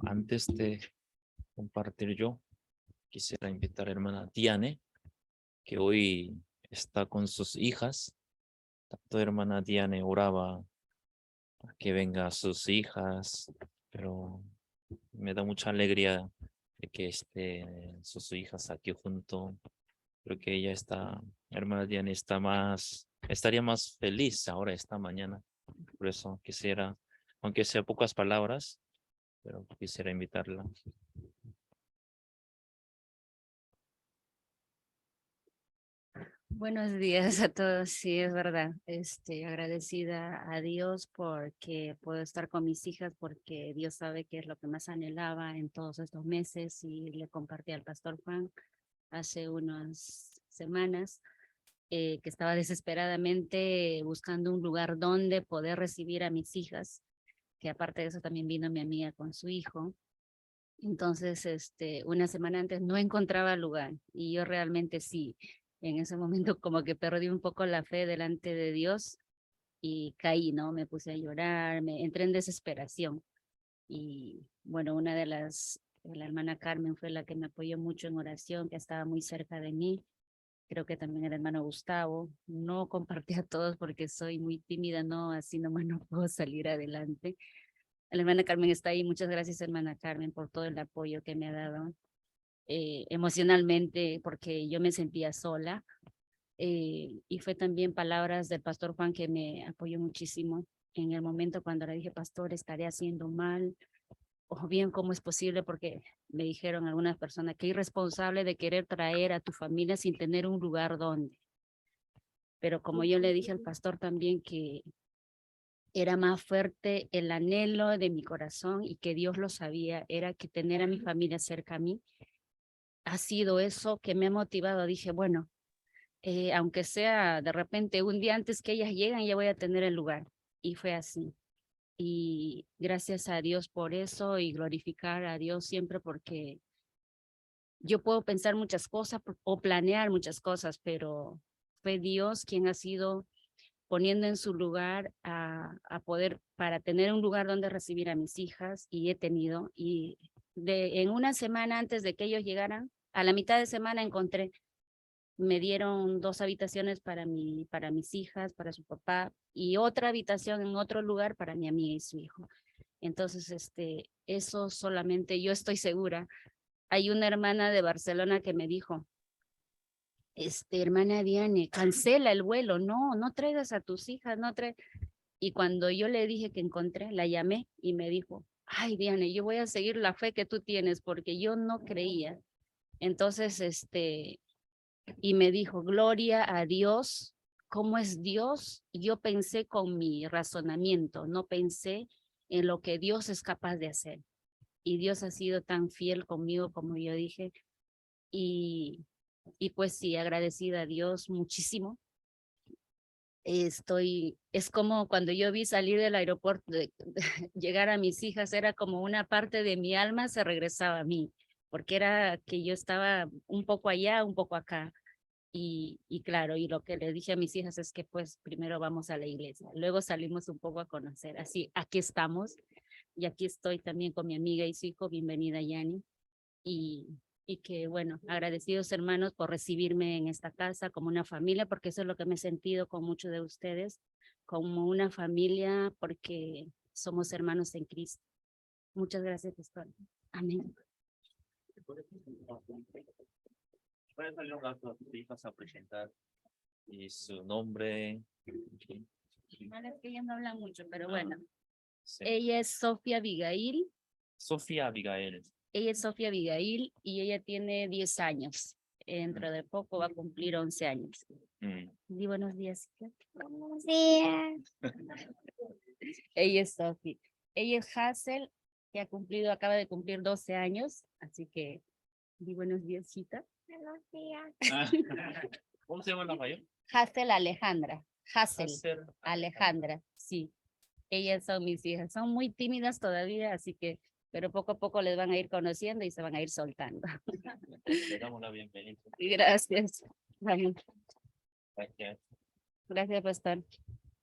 antes de compartir yo, quisiera invitar a hermana Diane, que hoy está con sus hijas. Tanto hermana Diane oraba para que vengan sus hijas, pero me da mucha alegría de que estén sus hijas aquí junto. Creo que ella está, hermana Diane estaría más feliz ahora esta mañana. Por eso quisiera, aunque sea pocas palabras, pero quisiera invitarla. Buenos días a todos, sí, es verdad. Agradecida a Dios porque puedo estar con mis hijas, porque Dios sabe qué es lo que más anhelaba en todos estos meses y le compartí al pastor Juan hace unas semanas que estaba desesperadamente buscando un lugar donde poder recibir a mis hijas, que aparte de eso también vino mi amiga con su hijo. Entonces, una semana antes no encontraba lugar y yo realmente sí, en ese momento como que perdí un poco la fe delante de Dios y caí, ¿no? Me puse a llorar, me entré en desesperación. Y bueno, la hermana Carmen fue la que me apoyó mucho en oración, que estaba muy cerca de mí. Creo que también el hermano Gustavo. No compartí a todos porque soy muy tímida, no, así nomás no puedo salir adelante. La hermana Carmen está ahí. Muchas gracias, hermana Carmen, por todo el apoyo que me ha dado emocionalmente, porque yo me sentía sola. Y fue también palabras del pastor Juan que me apoyó muchísimo en el momento cuando le dije, pastor, estaré haciendo mal, o bien, ¿cómo es posible? Porque me dijeron algunas personas que irresponsable de querer traer a tu familia sin tener un lugar donde. Pero como yo le dije al pastor también que era más fuerte el anhelo de mi corazón y que Dios lo sabía, era que tener a mi familia cerca a mí. Ha sido eso que me ha motivado. Dije, bueno, aunque sea de repente un día antes que ellas llegan, ya voy a tener el lugar. Y fue así. Y gracias a Dios por eso y glorificar a Dios siempre porque yo puedo pensar muchas cosas o planear muchas cosas, pero fue Dios quien ha sido poniendo en su lugar a poder, para tener un lugar donde recibir a mis hijas, y he tenido, y en una semana antes de que ellos llegaran, a la mitad de semana encontré, me dieron 2 habitaciones para mis hijas, para su papá, y otra habitación en otro lugar para mi amiga y su hijo. Entonces, eso solamente yo estoy segura. Hay una hermana de Barcelona que me dijo, hermana Diane, cancela el vuelo, no traigas a tus hijas, no traes. Y cuando yo le dije que encontré, la llamé y me dijo, ay Diane, yo voy a seguir la fe que tú tienes porque yo no creía. Entonces, y me dijo, gloria a Dios, ¿cómo es Dios? Y yo pensé con mi razonamiento, no pensé en lo que Dios es capaz de hacer. Y Dios ha sido tan fiel conmigo como yo dije. Y, y pues sí, agradecida a Dios muchísimo. Es como cuando yo vi salir del aeropuerto, llegar a mis hijas, era como una parte de mi alma se regresaba a mí, porque era que yo estaba un poco allá, un poco acá. Y claro, y lo que le dije a mis hijas es que pues primero vamos a la iglesia, luego salimos un poco a conocer. Así, aquí estamos, y aquí estoy también con mi amiga y su hijo. Bienvenida, Yani. Y, y que bueno, agradecidos hermanos por recibirme en esta casa como una familia, porque eso es lo que me he sentido con muchos de ustedes, como una familia, porque somos hermanos en Cristo. Muchas gracias, pastor. Amén. Pueden salir un rato a tus hijas a presentar y su nombre. Bueno, es que ella no habla mucho, pero bueno. Sí. Ella es Sofía Abigail. Sofía Abigail. Ella es Sofía Abigail y ella tiene 10 años. Dentro de poco va a cumplir 11 años. Di buenos días. Buenos días. Ella es Sofía. Ella es Hazel, que acaba de cumplir 12 años. Así que di buenos días, Chita. Buenos días. ¿Cómo se llama la mayor? Hazel Alejandra. Hazel Hazel Alejandra, sí. Ellas son mis hijas. Son muy tímidas todavía, así que, pero poco a poco les van a ir conociendo y se van a ir soltando. Le damos la bienvenida. Gracias. Vamos. Gracias. Gracias, pastor.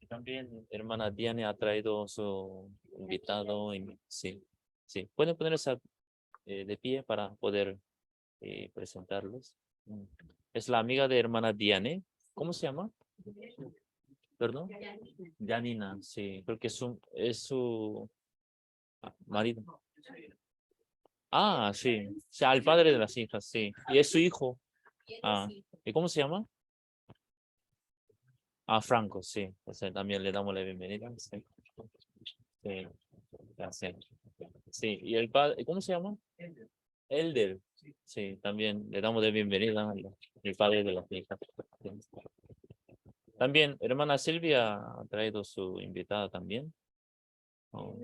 También hermana Diane ha traído su invitado. Sí. Sí, pueden ponerse de pie para poder presentarlos. Es la amiga de hermana Diane. ¿Cómo se llama? ¿Perdón? Janina, sí, porque es su marido. Ah, sí. O sea, el padre de las hijas, sí. Y es su hijo. Ah, ¿y cómo se llama? Ah, Franco, sí. O sea, también le damos la bienvenida. Sí. Sí, gracias. Sí, y el padre, ¿cómo se llama? Elder. Sí, también le damos de bienvenida al padre de las hijas. Sí. También, hermana Silvia ha traído su invitada también. Oh.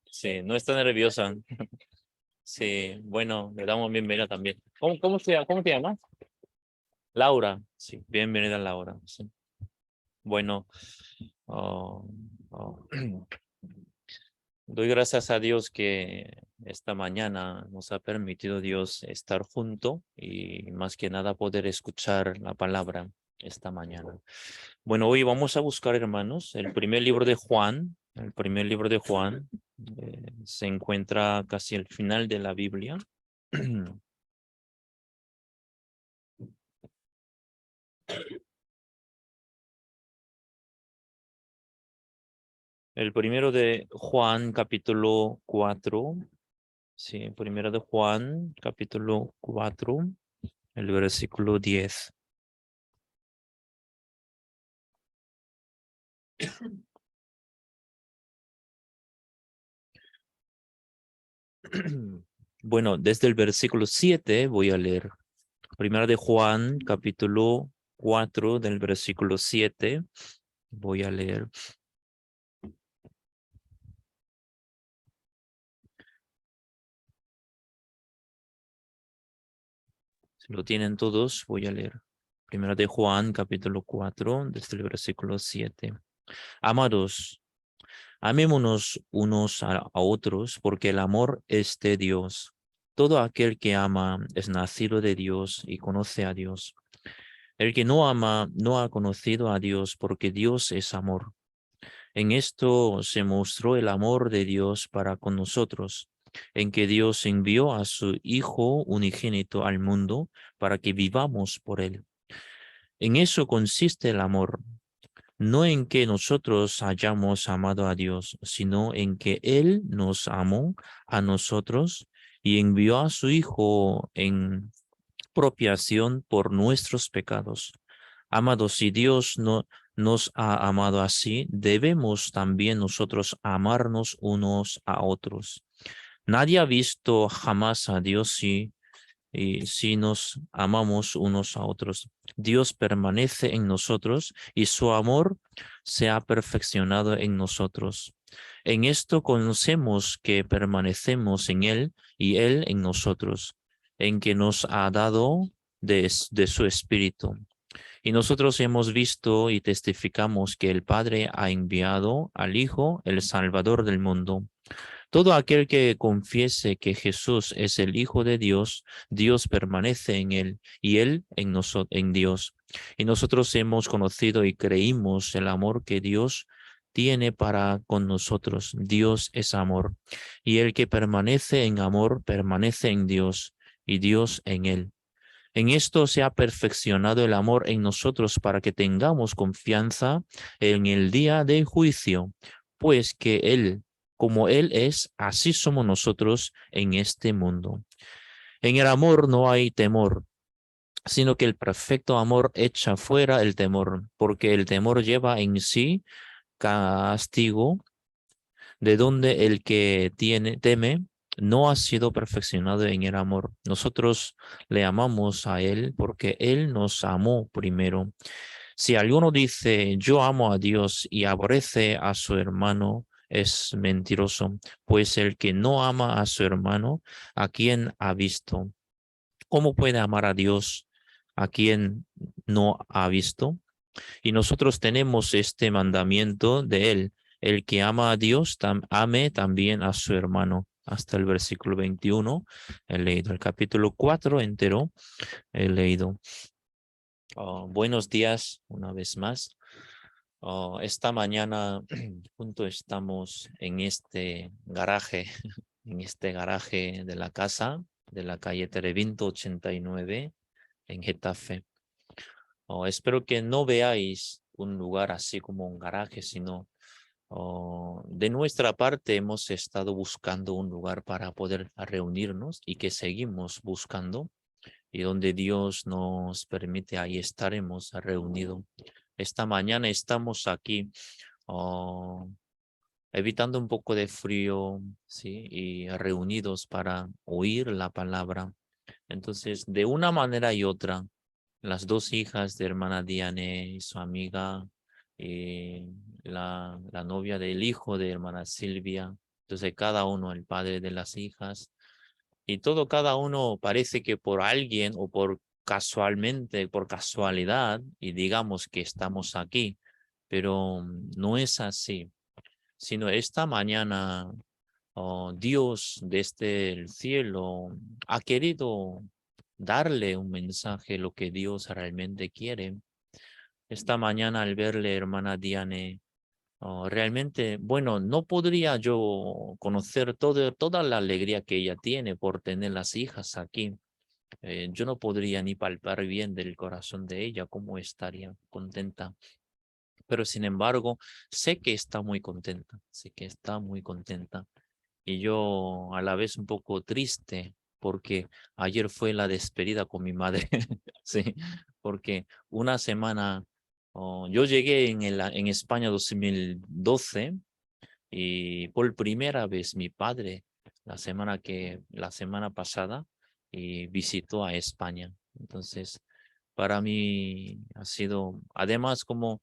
Sí, no está nerviosa. Sí, bueno, le damos bienvenida también. ¿Cómo te llamas? Laura. Sí, bienvenida Laura. Sí. Bueno, oh, oh, doy gracias a Dios que esta mañana nos ha permitido Dios estar junto y más que nada poder escuchar la palabra esta mañana. Bueno, hoy vamos a buscar, hermanos, el primer libro de Juan. El primer libro de Juan se encuentra casi al final de la Biblia. El primero de Juan, capítulo 4. Sí, primero de Juan, capítulo 4, el versículo 10. Bueno, desde el versículo 7 voy a leer. Primera de Juan, capítulo 4, del versículo 7. Voy a leer. Si lo tienen todos, voy a leer. Primera de Juan, capítulo 4, desde el versículo 7. Amados, amémonos unos a otros, porque el amor es de Dios. Todo aquel que ama es nacido de Dios y conoce a Dios. El que no ama no ha conocido a Dios, porque Dios es amor. En esto se mostró el amor de Dios para con nosotros, en que Dios envió a su Hijo unigénito al mundo para que vivamos por él. En eso consiste el amor, no en que nosotros hayamos amado a Dios, sino en que Él nos amó a nosotros y envió a su Hijo en propiación por nuestros pecados. Amados, si Dios no nos ha amado así, debemos también nosotros amarnos unos a otros. Nadie ha visto jamás a Dios y si nos amamos unos a otros. Dios permanece en nosotros y su amor se ha perfeccionado en nosotros. En esto conocemos que permanecemos en Él y Él en nosotros, en que nos ha dado de su Espíritu. Y nosotros hemos visto y testificamos que el Padre ha enviado al Hijo, el Salvador del mundo. Todo aquel que confiese que Jesús es el Hijo de Dios, Dios permanece en él y él en Dios. Y nosotros hemos conocido y creímos el amor que Dios tiene para con nosotros. Dios es amor. Y el que permanece en amor, permanece en Dios y Dios en él. En esto se ha perfeccionado el amor en nosotros para que tengamos confianza en el día del juicio, pues que Él, como Él es, así somos nosotros en este mundo. En el amor no hay temor, sino que el perfecto amor echa fuera el temor, porque el temor lleva en sí castigo, de donde el que teme no ha sido perfeccionado en el amor. Nosotros le amamos a Él porque Él nos amó primero. Si alguno dice, yo amo a Dios y aborrece a su hermano, es mentiroso, pues el que no ama a su hermano, ¿a quien ha visto? ¿Cómo puede amar a Dios a quien no ha visto? Y nosotros tenemos este mandamiento de Él: el que ama a Dios, ame también a su hermano. hasta el versículo 21. He leído el capítulo 4 entero. He leído. Buenos días una vez más. Esta mañana estamos en este garaje, en este garaje de la casa de la calle Terevinto 89 en Getafe. Espero que no veáis un lugar así como un garaje, sino de nuestra parte hemos estado buscando un lugar para poder reunirnos y que seguimos buscando, y donde Dios nos permite, ahí estaremos reunidos. Esta mañana estamos aquí evitando un poco de frío, ¿sí? Y reunidos para oír la palabra. Entonces, de una manera y otra, las dos hijas de hermana Diane y su amiga, la novia del hijo de hermana Silvia, entonces cada uno, el padre de las hijas, y todo cada uno parece que por alguien o por casualmente, por casualidad, y digamos que estamos aquí, pero no es así, sino esta mañana Dios desde el cielo ha querido darle un mensaje, lo que Dios realmente quiere. Esta mañana al verle, hermana Diane, realmente, bueno, no podría yo conocer toda la alegría que ella tiene por tener las hijas aquí. Yo no podría ni palpar bien del corazón de ella cómo estaría contenta. Pero sin embargo, sé que está muy contenta, sé que está muy contenta. Y yo a la vez un poco triste porque ayer fue la despedida con mi madre, sí, porque una semana, yo llegué en España 2012 y por primera vez mi padre la semana pasada visitó a España. Entonces, para mí ha sido, además como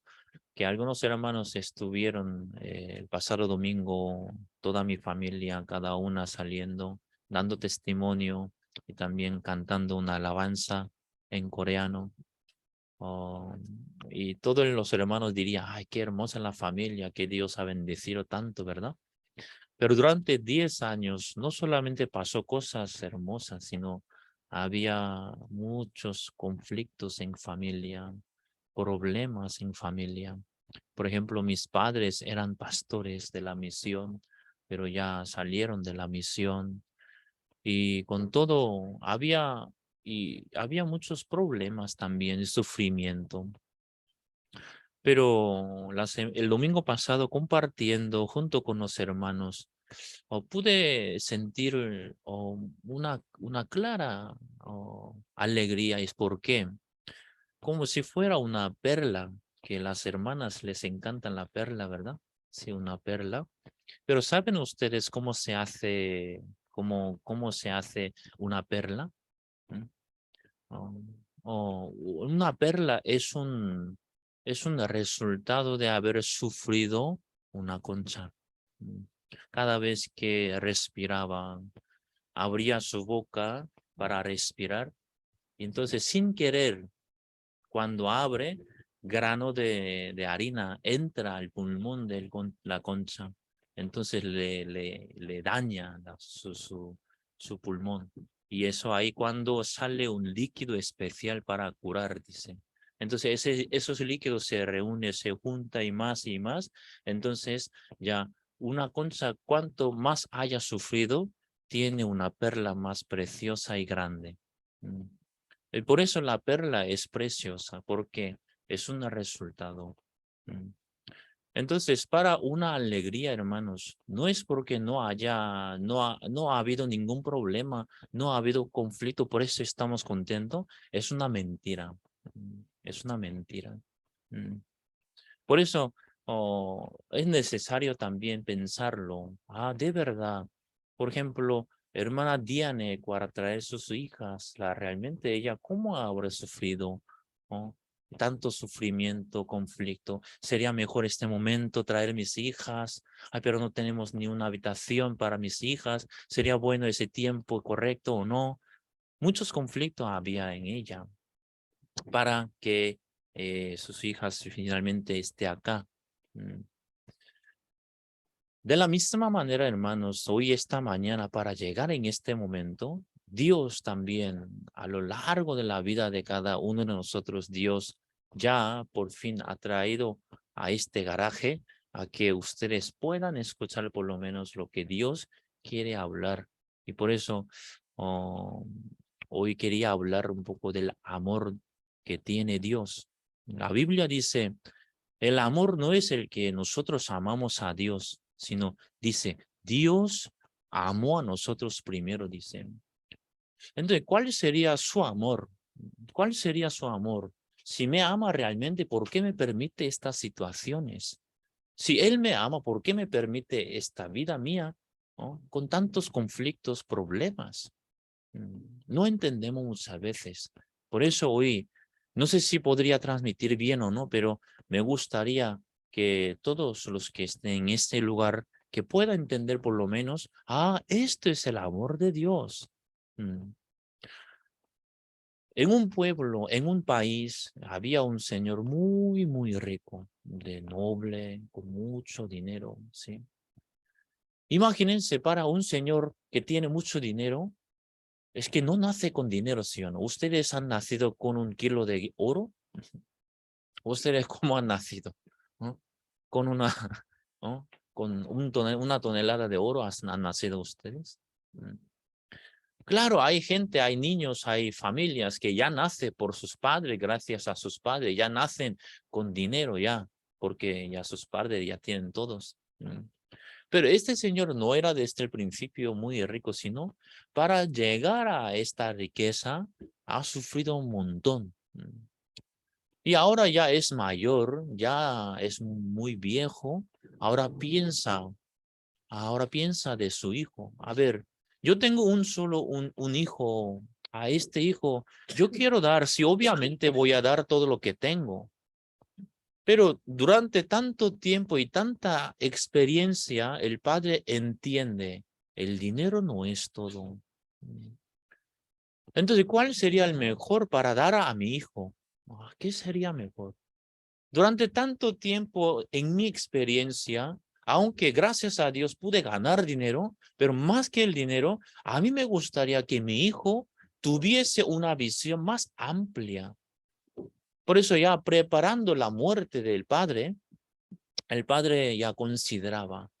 que algunos hermanos estuvieron el pasado domingo, toda mi familia, cada una saliendo, dando testimonio y también cantando una alabanza en coreano. Oh, y todos los hermanos dirían, ay, qué hermosa la familia, que Dios ha bendecido tanto, ¿verdad? Pero durante 10 años no solamente pasó cosas hermosas, sino había muchos conflictos en familia, problemas en familia. Por ejemplo, mis padres eran pastores de la misión, pero ya salieron de la misión y con todo había muchos problemas también, sufrimiento. Pero el domingo pasado, compartiendo junto con los hermanos, pude sentir una clara alegría. ¿Es por qué? Como si fuera una perla, que las hermanas les encantan la perla, ¿verdad? Sí, una perla. Pero ¿saben ustedes cómo se hace una perla? ¿Mm? Una perla es un resultado de haber sufrido una concha. Mm. Cada vez que respiraba, abría su boca para respirar, y entonces sin querer, cuando abre, grano de harina entra al pulmón de la concha. Entonces le daña su pulmón. Y eso ahí cuando sale un líquido especial para curar, dice. Entonces esos líquidos se reúnen, se juntan y más. Entonces ya una concha, cuanto más haya sufrido, tiene una perla más preciosa y grande. Mm. Y por eso la perla es preciosa, porque es un resultado. Mm. Entonces, para una alegría, hermanos, no es porque no ha habido ningún problema, no ha habido conflicto, por eso estamos contentos. Es una mentira. Es una mentira. Mm. Por eso es necesario también pensarlo. De verdad. Por ejemplo, hermana Diane, para traer sus hijas, realmente ella, ¿cómo habrá sufrido? ¿No? Tanto sufrimiento, conflicto. Sería mejor este momento traer mis hijas. Ay, pero no tenemos ni una habitación para mis hijas. ¿Sería bueno ese tiempo correcto o no? Muchos conflictos había en ella para que sus hijas finalmente esté acá. Mm. De la misma manera, hermanos, hoy esta mañana para llegar en este momento, Dios también a lo largo de la vida de cada uno de nosotros, Dios ya por fin ha traído a este garaje a que ustedes puedan escuchar por lo menos lo que Dios quiere hablar. Y por eso oh, hoy quería hablar un poco del amor que tiene Dios. La Biblia dice, el amor no es el que nosotros amamos a Dios, sino dice, Dios amó a nosotros primero, dice. Entonces, ¿cuál sería su amor? ¿Cuál sería su amor? Si me ama realmente, ¿por qué me permite estas situaciones? Si Él me ama, ¿por qué me permite esta vida mía, ¿no? Con tantos conflictos, problemas? No entendemos muchas veces. Por eso hoy, no sé si podría transmitir bien o no, pero me gustaría que todos los que estén en este lugar, que puedan entender por lo menos, esto es el amor de Dios. Mm. En un pueblo, en un país, había un señor muy, muy rico, de noble, con mucho dinero, ¿sí? Imagínense para un señor que tiene mucho dinero. Es que no nace con dinero, ¿sí o no? ¿Ustedes han nacido con 1 kilo de oro? ¿Ustedes cómo han nacido? ¿No? Con una, ¿no? Con una tonelada de oro han nacido ustedes. Claro, hay gente, hay niños, hay familias que ya nacen por sus padres, gracias a sus padres, ya nacen con dinero ya, porque ya sus padres ya tienen todos. Pero este señor no era desde el principio muy rico, sino para llegar a esta riqueza ha sufrido un montón. Y ahora ya es mayor, ya es muy viejo. Ahora piensa de su hijo. A ver, yo tengo un hijo. A este hijo, yo quiero dar, sí, obviamente voy a dar todo lo que tengo. Pero durante tanto tiempo y tanta experiencia, el padre entiende, el dinero no es todo. Entonces, ¿cuál sería el mejor para dar a mi hijo? ¿Qué sería mejor? Durante tanto tiempo, en mi experiencia, aunque gracias a Dios pude ganar dinero, pero más que el dinero, a mí me gustaría que mi hijo tuviese una visión más amplia. Por eso ya preparando la muerte del padre, el padre ya consideraba,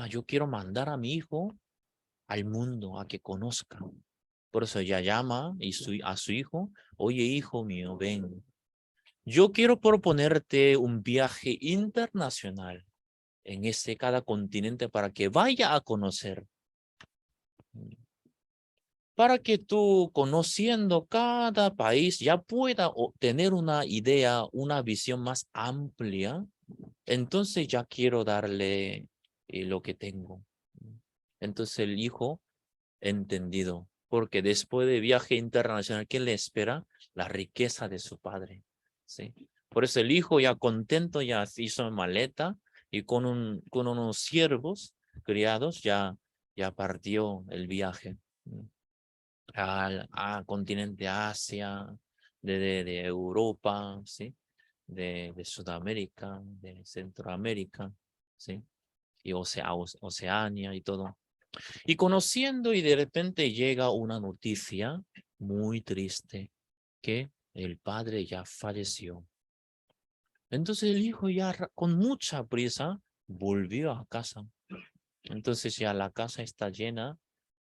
yo quiero mandar a mi hijo al mundo, a que conozca. Por eso ya llama a su hijo, oye, hijo mío, ven. Yo quiero proponerte un viaje internacional en cada continente para que vaya a conocer. Para que tú, conociendo cada país, ya pueda tener una idea, una visión más amplia. Entonces ya quiero darle lo que tengo. Entonces el hijo, entendido, porque después de viaje internacional, ¿qué le espera? La riqueza de su padre. ¿Sí? Por eso el hijo ya contento, ya hizo maleta y con unos siervos criados ya partió el viaje al continente Asia, de Europa, ¿sí? De Sudamérica, de Centroamérica, ¿sí? Y Oceania y todo. Y conociendo y de repente llega una noticia muy triste, que el padre ya falleció. Entonces el hijo ya con mucha prisa volvió a casa. Entonces ya la casa está llena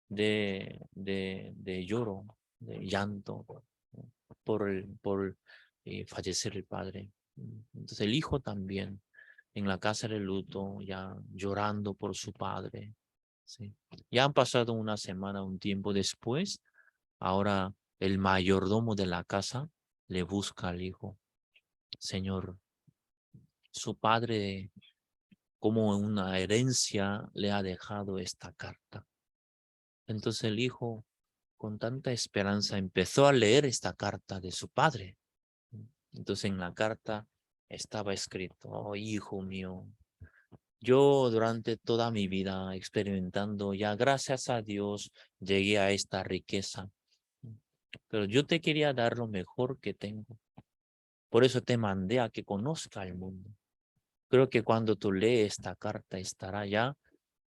de lloro, de llanto por fallecer el padre. Entonces el hijo también en la casa de luto, ya llorando por su padre. ¿Sí? Ya han pasado una semana, un tiempo después, ahora el mayordomo de la casa le busca al hijo. Señor, su padre como una herencia le ha dejado esta carta. Entonces el hijo, con tanta esperanza, empezó a leer esta carta de su padre. Entonces en la carta estaba escrito, oh hijo mío, yo durante toda mi vida experimentando, ya gracias a Dios, llegué a esta riqueza. Pero yo te quería dar lo mejor que tengo. Por eso te mandé a que conozca el mundo. Creo que cuando tú lees esta carta estará ya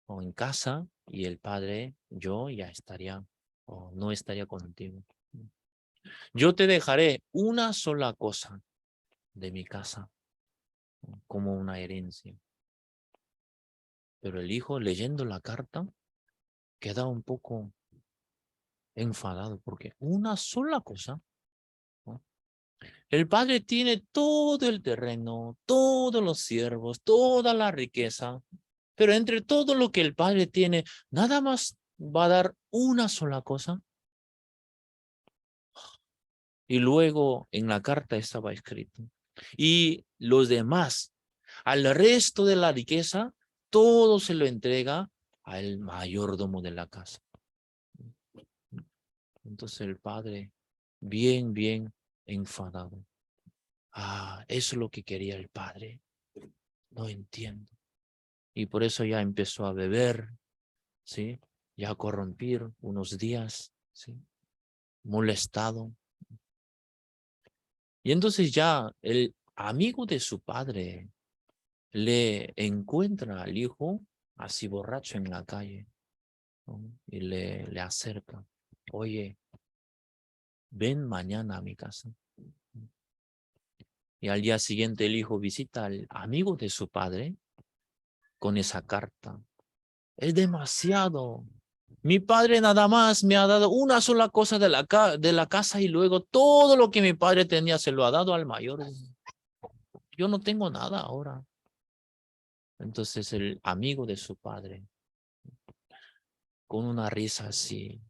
o en casa y el padre, yo ya estaría o no estaría contigo. Yo te dejaré una sola cosa de mi casa como una herencia. Pero el hijo, leyendo la carta, queda un poco enfadado porque una sola cosa, ¿no? El padre tiene todo el terreno, todos los siervos, toda la riqueza, pero entre todo lo que el padre tiene, nada más va a dar una sola cosa. Y luego en la carta estaba escrito, y los demás, al resto de la riqueza, todo se lo entrega al mayordomo de la casa. Entonces el padre, bien enfadado. Eso es lo que quería el padre. No entiendo. Y por eso ya empezó a beber, ¿sí? Ya a corrompir unos días, ¿sí? Molestado. Y entonces ya el amigo de su padre le encuentra al hijo así borracho en la calle, ¿no? Y le acerca. Oye, ven mañana a mi casa. Y al día siguiente el hijo visita al amigo de su padre con esa carta. Es demasiado. Mi padre nada más me ha dado una sola cosa de la casa y luego todo lo que mi padre tenía se lo ha dado al mayor. Yo no tengo nada ahora. Entonces el amigo de su padre, con una risa así,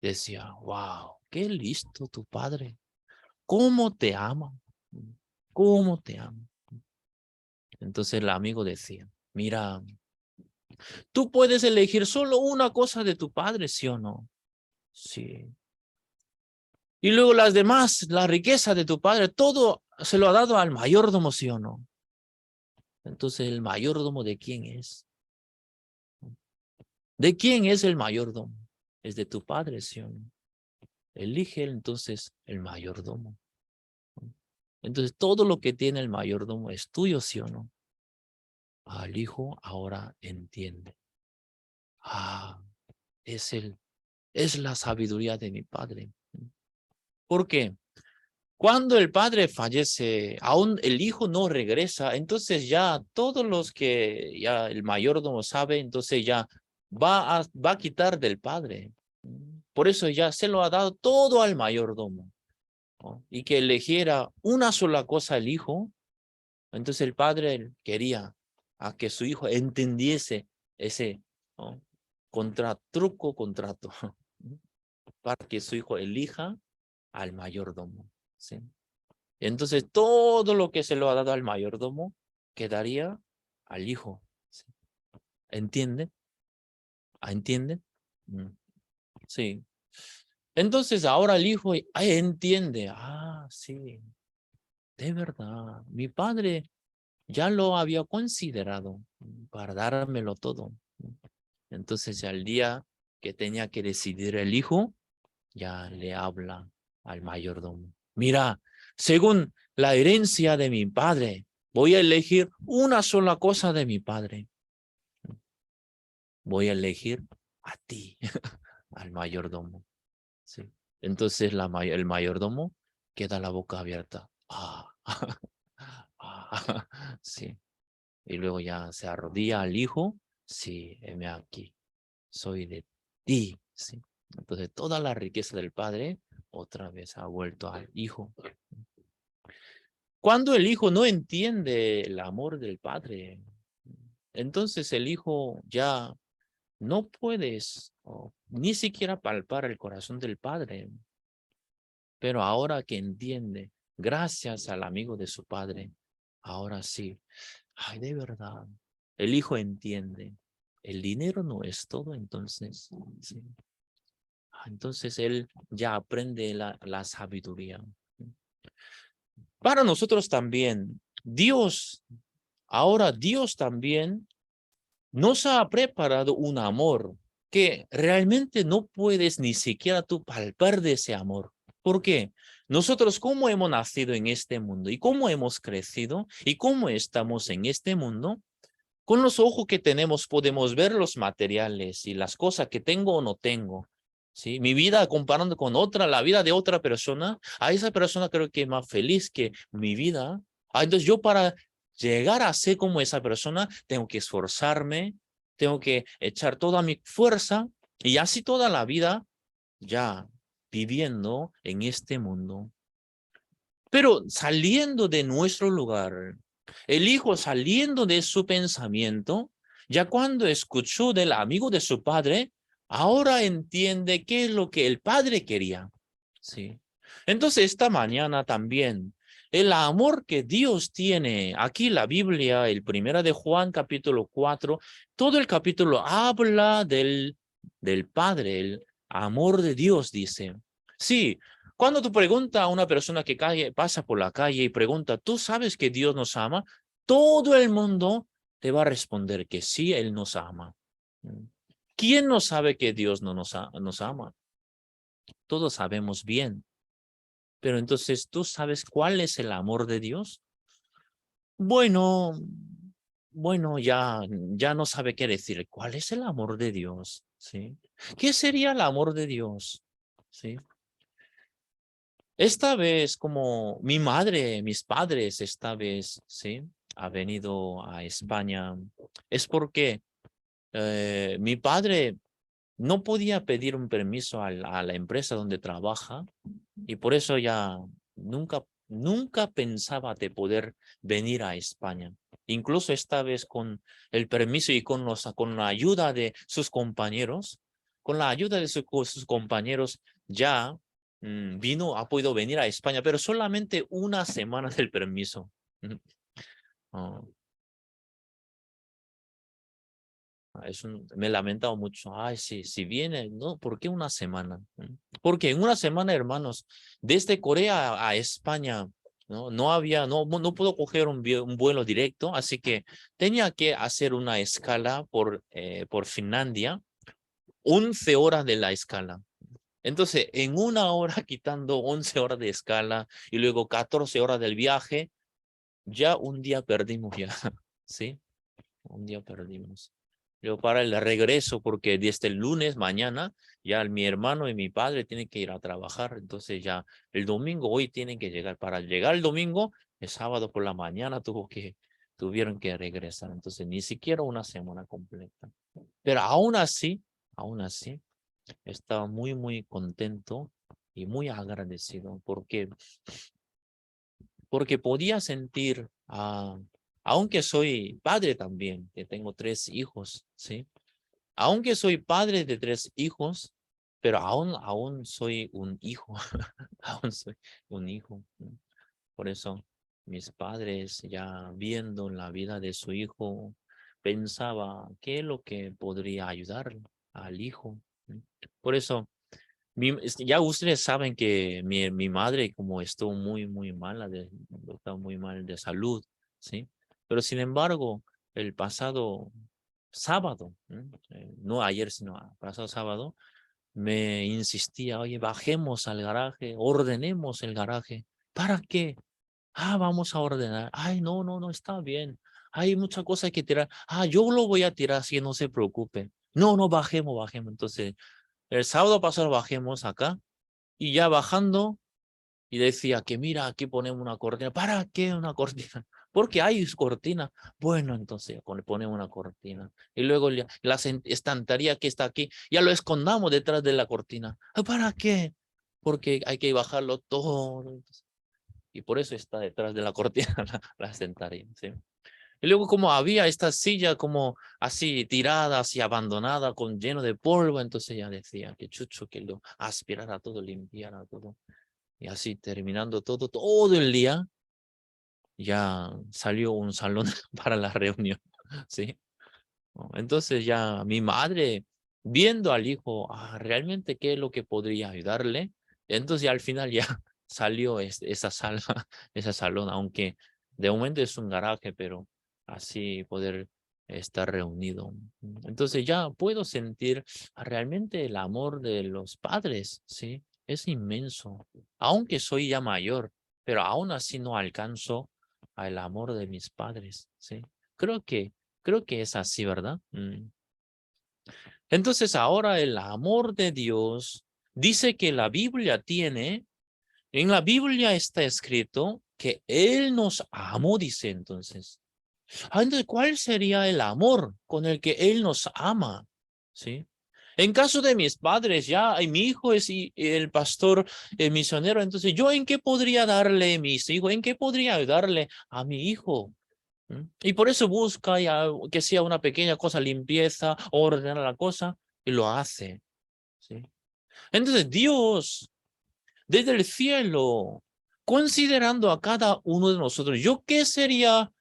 decía, wow, qué listo tu padre. ¿Cómo te ama? ¿Cómo te ama? Entonces el amigo decía, mira, tú puedes elegir solo una cosa de tu padre, ¿sí o no? Sí. Y luego las demás, la riqueza de tu padre, todo se lo ha dado al mayordomo, ¿sí o no? Entonces, ¿el mayordomo de quién es? ¿De quién es el mayordomo? Es de tu padre, ¿sí o no? Elige entonces el mayordomo. Entonces, todo lo que tiene el mayordomo es tuyo, ¿sí o no? Al hijo ahora entiende. Es es la sabiduría de mi padre. ¿Por qué? Cuando el padre fallece, aún el hijo no regresa, entonces ya todos los que ya el mayordomo sabe, entonces ya va a quitar del padre. Por eso ya se lo ha dado todo al mayordomo, ¿no? Y que eligiera una sola cosa el hijo, entonces el padre quería a que su hijo entendiese ese, ¿no? Contrato, para que su hijo elija al mayordomo, ¿sí? Entonces, todo lo que se lo ha dado al mayordomo quedaría al hijo. ¿Sí? ¿Entienden? ¿Entienden? Sí. Entonces, ahora el hijo entiende. Sí, de verdad. Mi padre ya lo había considerado para dármelo todo. Entonces, al día que tenía que decidir el hijo, ya le habla al mayordomo. Mira, según la herencia de mi padre, voy a elegir una sola cosa de mi padre. Voy a elegir a ti, al mayordomo. ¿Sí? Entonces el mayordomo queda la boca abierta. Sí. Y luego ya se arrodilla al hijo. Sí, heme aquí. Soy de ti. Sí. Entonces toda la riqueza del padre otra vez ha vuelto al hijo. Cuando el hijo no entiende el amor del padre, entonces el hijo ya no puedes ni siquiera palpar el corazón del padre. Pero ahora que entiende, gracias al amigo de su padre, ahora sí, de verdad, el hijo entiende. El dinero no es todo, entonces, sí. Entonces él ya aprende la sabiduría. Para nosotros también, ahora Dios también nos ha preparado un amor que realmente no puedes ni siquiera tú palpar de ese amor. ¿Por qué? Nosotros, cómo hemos nacido en este mundo y cómo hemos crecido y cómo estamos en este mundo, Con los ojos que tenemos podemos ver los materiales y las cosas que tengo o no tengo. ¿Sí? Mi vida comparando con otra, la vida de otra persona, a esa persona creo que es más feliz que mi vida. Entonces yo para llegar a ser como esa persona, tengo que esforzarme, tengo que echar toda mi fuerza y así toda la vida ya viviendo en este mundo. Pero saliendo de nuestro lugar, el hijo saliendo de su pensamiento, ya cuando escuchó del amigo de su padre, ahora entiende qué es lo que el padre quería. ¿Sí? Entonces esta mañana también, el amor que Dios tiene, aquí la Biblia, el primera de Juan capítulo 4, todo el capítulo habla del Padre, el amor de Dios, dice. Sí, cuando tú preguntas a una persona que pasa por la calle y pregunta, ¿tú sabes que Dios nos ama? Todo el mundo te va a responder que sí, Él nos ama. ¿Quién no sabe que Dios no nos ama? Todos sabemos bien. Pero entonces, ¿tú sabes cuál es el amor de Dios? Bueno, ya no sabe qué decir. ¿Cuál es el amor de Dios? ¿Sí? ¿Qué sería el amor de Dios? ¿Sí? Esta vez, como mi madre, mis padres, esta vez, ¿sí? Ha venido a España, es porque mi padre no podía pedir un permiso a la empresa donde trabaja y por eso ya nunca pensaba de poder venir a España. Incluso esta vez con el permiso y con la ayuda de sus compañeros, con la ayuda de sus compañeros ya ha podido venir a España, pero solamente una semana del permiso. Oh, me he lamentado mucho. Ay, sí, si viene, no, ¿por qué una semana? Porque en una semana, hermanos, desde Corea a España, no puedo coger un vuelo directo, así que tenía que hacer una escala por Finlandia, 11 horas de la escala. Entonces, en una hora quitando 11 horas de escala y luego 14 horas del viaje, ya un día perdimos ya, ¿sí? Un día perdimos. Yo para el regreso, porque desde el lunes mañana, ya mi hermano y mi padre tienen que ir a trabajar, entonces ya el domingo, hoy tienen que llegar. Para llegar el domingo, el sábado por la mañana tuvieron que regresar, entonces ni siquiera una semana completa. Pero aún así, estaba muy contento y muy agradecido, porque podía sentir, aunque soy padre también, que tengo 3 hijos, ¿sí? Aunque soy padre de 3 hijos, pero aún soy un hijo, aún soy un hijo. ¿No? Por eso mis padres ya viendo la vida de su hijo, pensaba qué es lo que podría ayudar al hijo. ¿No? Por eso ya ustedes saben que mi madre como estuvo muy mala, está muy mal de salud, ¿sí? Pero sin embargo, el pasado sábado, no ayer, sino pasado sábado, me insistía, oye, bajemos al garaje, ordenemos el garaje. ¿Para qué? Vamos a ordenar. Ay, no, está bien. Hay muchas cosas que tirar. Yo lo voy a tirar, así no se preocupe. No, bajemos. Entonces, el sábado pasado bajemos acá y ya bajando y decía que mira, aquí ponemos una cortina. ¿Para qué una cortina? Porque hay cortina. Bueno, entonces ponemos una cortina. Y luego la estantería que está aquí, ya lo escondamos detrás de la cortina. ¿Para qué? Porque hay que bajarlo todo. Y por eso está detrás de la cortina la estantería. ¿Sí? Y luego como había esta silla como así tirada, así abandonada, lleno de polvo, entonces ya decía que chucho que lo aspirara todo, limpiara todo. Y así terminando todo el día, ya salió un salón para la reunión, ¿sí? Entonces ya mi madre, viendo al hijo, realmente qué es lo que podría ayudarle, entonces ya al final ya salió esa sala, ese salón, aunque de momento es un garaje, pero así poder estar reunido. Entonces ya puedo sentir realmente el amor de los padres, ¿sí? Es inmenso, aunque soy ya mayor, pero aún así no alcanzo al amor de mis padres, ¿sí? Creo que Creo que es así, ¿verdad? Entonces ahora el amor de Dios dice que la Biblia tiene, en la Biblia está escrito que Él nos amó, dice entonces. Entonces, ¿cuál sería el amor con el que Él nos ama? ¿Sí? En caso de mis padres, ya mi hijo es el pastor, el misionero, entonces, ¿yo en qué podría darle a mis hijos? ¿En qué podría ayudarle a mi hijo? Y por eso busca ya que sea una pequeña cosa, limpieza, ordenar la cosa, y lo hace. ¿Sí? Entonces, Dios, desde el cielo, considerando a cada uno de nosotros, ¿yo qué sería?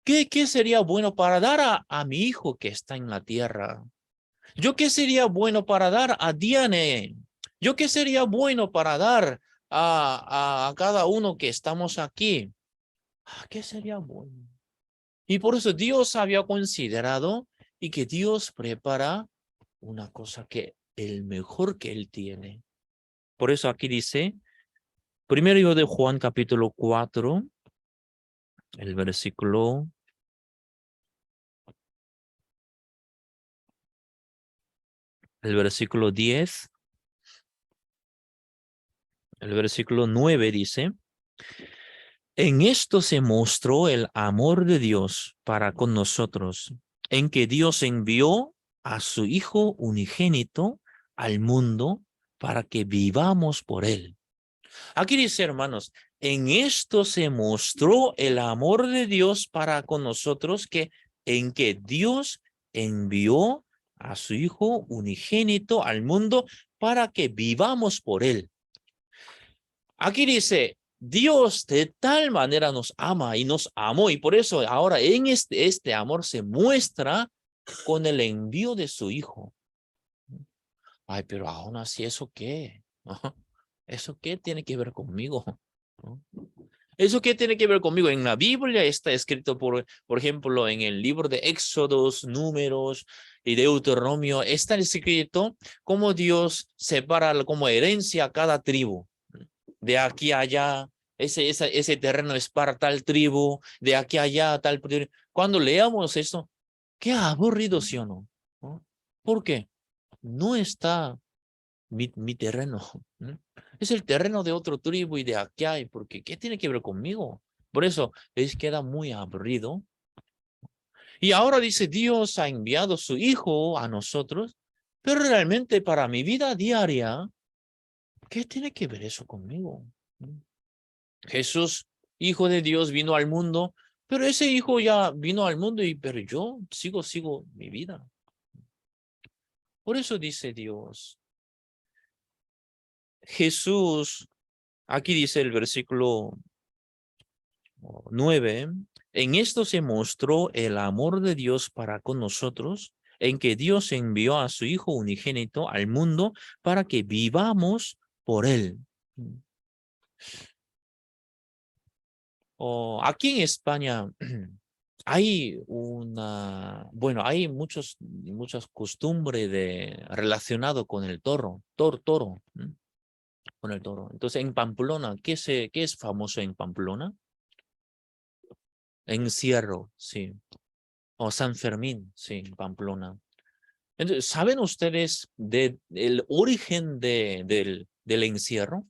¿Qué sería bueno para dar a mi hijo que está en la tierra? ¿Yo qué sería bueno para dar a Diane? ¿Yo qué sería bueno para dar a cada uno que estamos aquí? ¿Qué sería bueno? Y por eso Dios había considerado y que Dios prepara una cosa que el mejor que Él tiene. Por eso aquí dice, primero libro de Juan capítulo 4, el versículo el versículo 10, el versículo 9 dice, en esto se mostró el amor de Dios para con nosotros, en que Dios envió a su Hijo unigénito al mundo para que vivamos por él. Aquí dice, hermanos, en esto se mostró el amor de Dios para con nosotros, en que Dios envió a su Hijo unigénito al mundo para que vivamos por él. Aquí dice, Dios de tal manera nos ama y nos amó, y por eso ahora en este amor se muestra con el envío de su Hijo. Ay, pero aún así, ¿eso qué? ¿Eso qué tiene que ver conmigo? ¿Eso qué tiene que ver conmigo? En la Biblia está escrito, por ejemplo, en el libro de Éxodos, Números y Deuteronomio, está escrito cómo Dios separa como herencia a cada tribu. De aquí a allá, ese terreno es para tal tribu, de aquí a allá, tal tribu. Cuando leamos esto, qué aburrido, ¿sí o no? ¿Por qué? No está mi terreno. Es el terreno de otro tribu y de aquí hay, porque ¿qué tiene que ver conmigo? Por eso queda muy aburrido. Y ahora dice, Dios ha enviado su Hijo a nosotros, pero realmente para mi vida diaria, ¿qué tiene que ver eso conmigo? Jesús, Hijo de Dios, vino al mundo, pero ese Hijo ya vino al mundo, pero yo sigo mi vida. Por eso dice Dios, Jesús, aquí dice el versículo 9, en esto se mostró el amor de Dios para con nosotros, en que Dios envió a su Hijo unigénito al mundo para que vivamos por él. Aquí en España hay hay muchas costumbres relacionado con el toro, con el toro. Entonces en Pamplona, ¿qué es famoso en Pamplona? Encierro, sí. O San Fermín, sí, en Pamplona. Entonces, ¿saben ustedes el origen del encierro?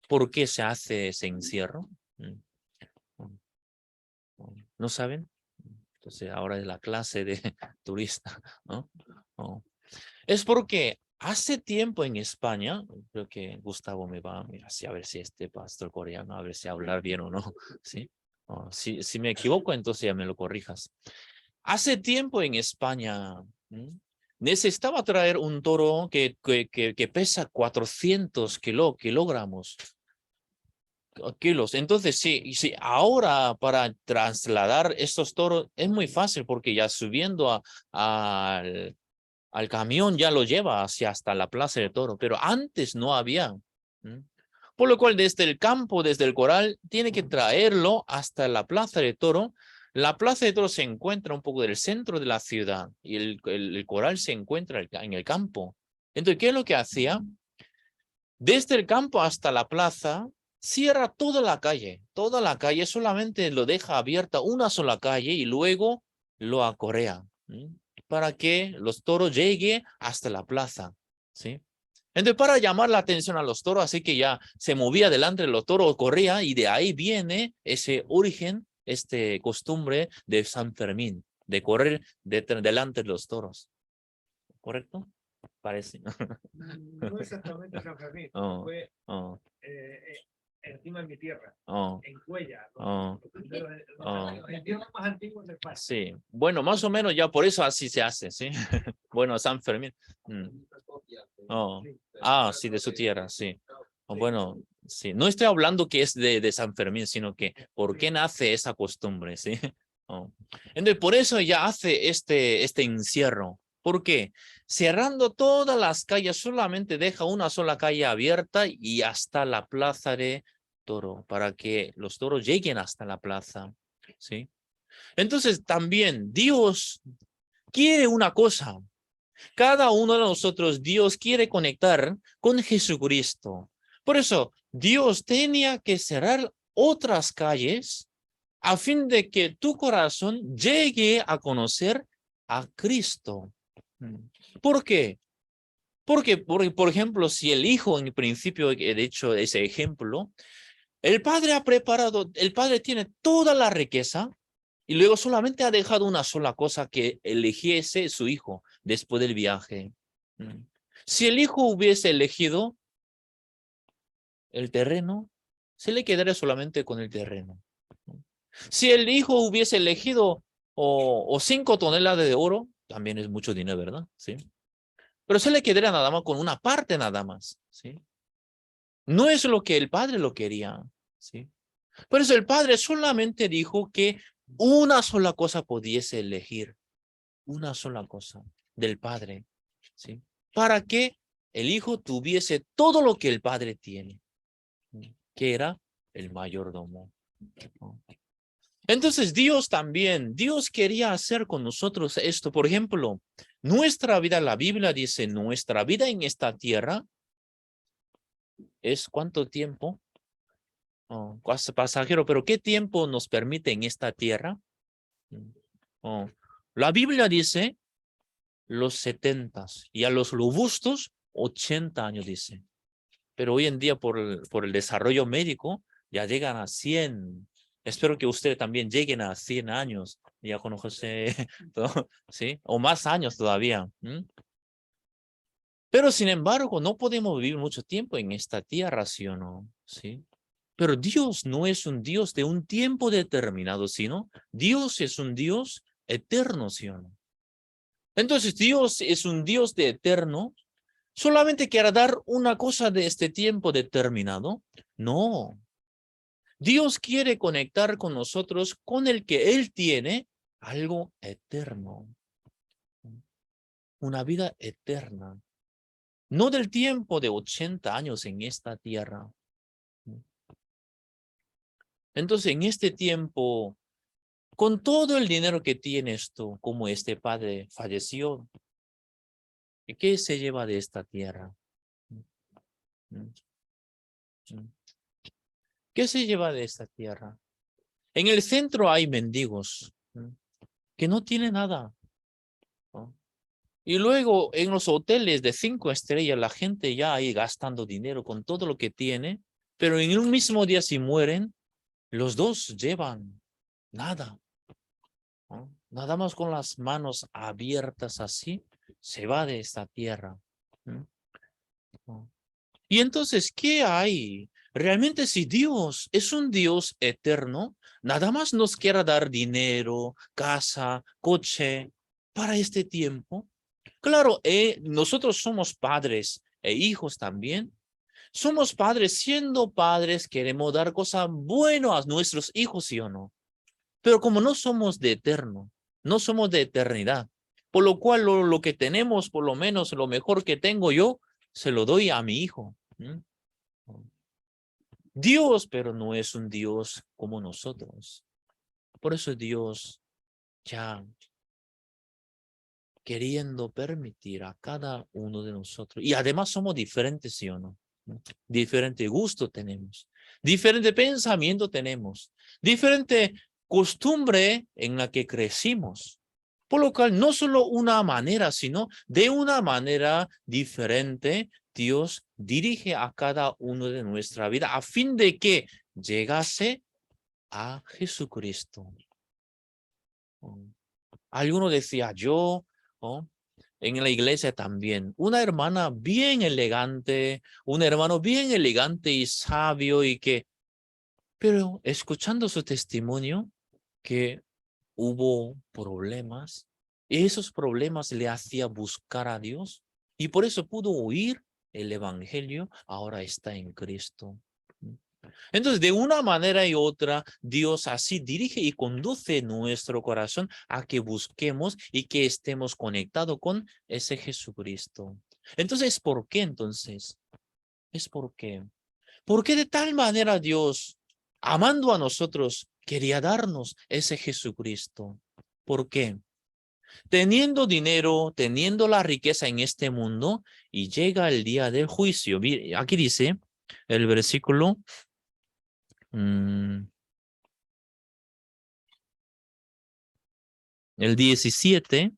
¿Por qué se hace ese encierro? Mm, ¿No saben? Entonces, ahora es la clase de turista, ¿no? Es porque hace tiempo en España, creo que Gustavo me va a mirar, a ver si este pastor coreano, a ver si hablar bien o no, ¿sí? Si me equivoco, entonces ya me lo corrijas. Hace tiempo en España necesitaba traer un toro que pesa 400 kilogramos. Kilos. Entonces, sí, ahora para trasladar estos toros es muy fácil porque ya subiendo al camión ya lo lleva hasta la plaza de toro, pero antes no había. Por lo cual desde el campo, desde el corral, tiene que traerlo hasta la plaza de toro. La plaza de toro se encuentra un poco del centro de la ciudad y el corral se encuentra en el campo. Entonces, ¿qué es lo que hacía? Desde el campo hasta la plaza, cierra toda la calle solamente lo deja abierta una sola calle y luego lo acorrea, para que los toros lleguen hasta la plaza, ¿sí? Entonces, para llamar la atención a los toros, así que ya se movía delante de los toros, corría, y de ahí viene ese origen, costumbre de San Fermín, de correr delante de los toros. ¿Correcto? Parece. No exactamente San Fermín, Oh, fue oh, encima de mi tierra, oh, en Cuella, oh, oh. los entierros más antiguos de España. Sí, bueno, más o menos ya por eso así se hace, ¿sí? Bueno, San Fermín. Oh. Ah, sí, de su tierra, sí. Oh, bueno, sí, no estoy hablando que es de San Fermín, sino que por qué nace esa costumbre, ¿sí? Oh. Entonces, por eso ya hace este encierro. ¿Por qué? Cerrando todas las calles, solamente deja una sola calle abierta y hasta la plaza de toro, para que los toros lleguen hasta la plaza, ¿sí? Entonces, también Dios quiere una cosa. Cada uno de nosotros, Dios quiere conectar con Jesucristo. Por eso, Dios tenía que cerrar otras calles a fin de que tu corazón llegue a conocer a Cristo. ¿Por qué? Porque, por ejemplo, si el hijo, en principio, he hecho ese ejemplo, el padre ha preparado, el padre tiene toda la riqueza y luego solamente ha dejado una sola cosa que eligiese su hijo después del viaje. Si el hijo hubiese elegido el terreno, se le quedaría solamente con el terreno. Si el hijo hubiese elegido o 5 toneladas de oro, también es mucho dinero, ¿verdad? Sí. Pero se le quedaría nada más con una parte nada más, ¿sí? No es lo que el padre lo quería, ¿sí? Por eso el padre solamente dijo que una sola cosa pudiese elegir, una sola cosa del padre, ¿sí? Para que el hijo tuviese todo lo que el padre tiene, que era el mayordomo. Entonces Dios también, Dios quería hacer con nosotros esto. Por ejemplo, nuestra vida, la Biblia dice, nuestra vida en esta tierra es ¿cuánto tiempo? Oh, pasajero, pero ¿qué tiempo nos permite en esta tierra? Oh, la Biblia dice los 70 y a los robustos 80 años dice. Pero hoy en día por el desarrollo médico ya llegan a 100. Espero que ustedes también lleguen a 100 años, ya con José, ¿sí? O más años todavía. Pero sin embargo, no podemos vivir mucho tiempo en esta tierra, ¿sí o no? ¿Sí? Pero Dios no es un Dios de un tiempo determinado, sino Dios es un Dios eterno, ¿sí o no? Entonces Dios es un Dios de eterno. ¿Solamente quiere dar una cosa de este tiempo determinado? No. Dios quiere conectar con nosotros con el que Él tiene algo eterno. Una vida eterna. No del tiempo de 80 años en esta tierra. Entonces, en este tiempo, con todo el dinero que tienes tú, como este padre falleció, ¿qué se lleva de esta tierra? ¿Qué se lleva de esta tierra? En el centro hay mendigos que no tienen nada, ¿no? Y luego en los hoteles de 5 estrellas la gente ya ahí gastando dinero con todo lo que tiene, pero en un mismo día si mueren, los dos llevan nada, ¿no? Nada más con las manos abiertas así, se va de esta tierra. ¿No? Y entonces, ¿qué hay? Realmente si Dios es un Dios eterno, nada más nos quiera dar dinero, casa, coche para este tiempo. Claro, nosotros somos padres e hijos también. Somos padres, siendo padres queremos dar cosas buenas a nuestros hijos, ¿sí o no? Pero como no somos de eterno, no somos de eternidad, por lo cual lo que tenemos, por lo menos lo mejor que tengo yo, se lo doy a mi hijo. Dios, pero no es un Dios como nosotros. Por eso Dios ya queriendo permitir a cada uno de nosotros. Y además somos diferentes, ¿sí o no? Diferente gusto tenemos. Diferente pensamiento tenemos. Diferente costumbre en la que crecimos. Por lo cual, no solo una manera, sino de una manera diferente, Dios dirige a cada uno de nuestra vida a fin de que llegase a Jesucristo. Alguno decía, yo, en la iglesia también, una hermana bien elegante, un hermano bien elegante y sabio pero escuchando su testimonio, que hubo problemas, y esos problemas le hacía buscar a Dios, y por eso pudo oír el evangelio, ahora está en Cristo. Entonces, de una manera y otra, Dios así dirige y conduce nuestro corazón a que busquemos y que estemos conectados con ese Jesucristo. Entonces, ¿por qué entonces? Es porque. Porque de tal manera Dios, amando a nosotros, quería darnos ese Jesucristo. ¿Por qué? Teniendo dinero, teniendo la riqueza en este mundo, y llega el día del juicio. Aquí dice el versículo el 17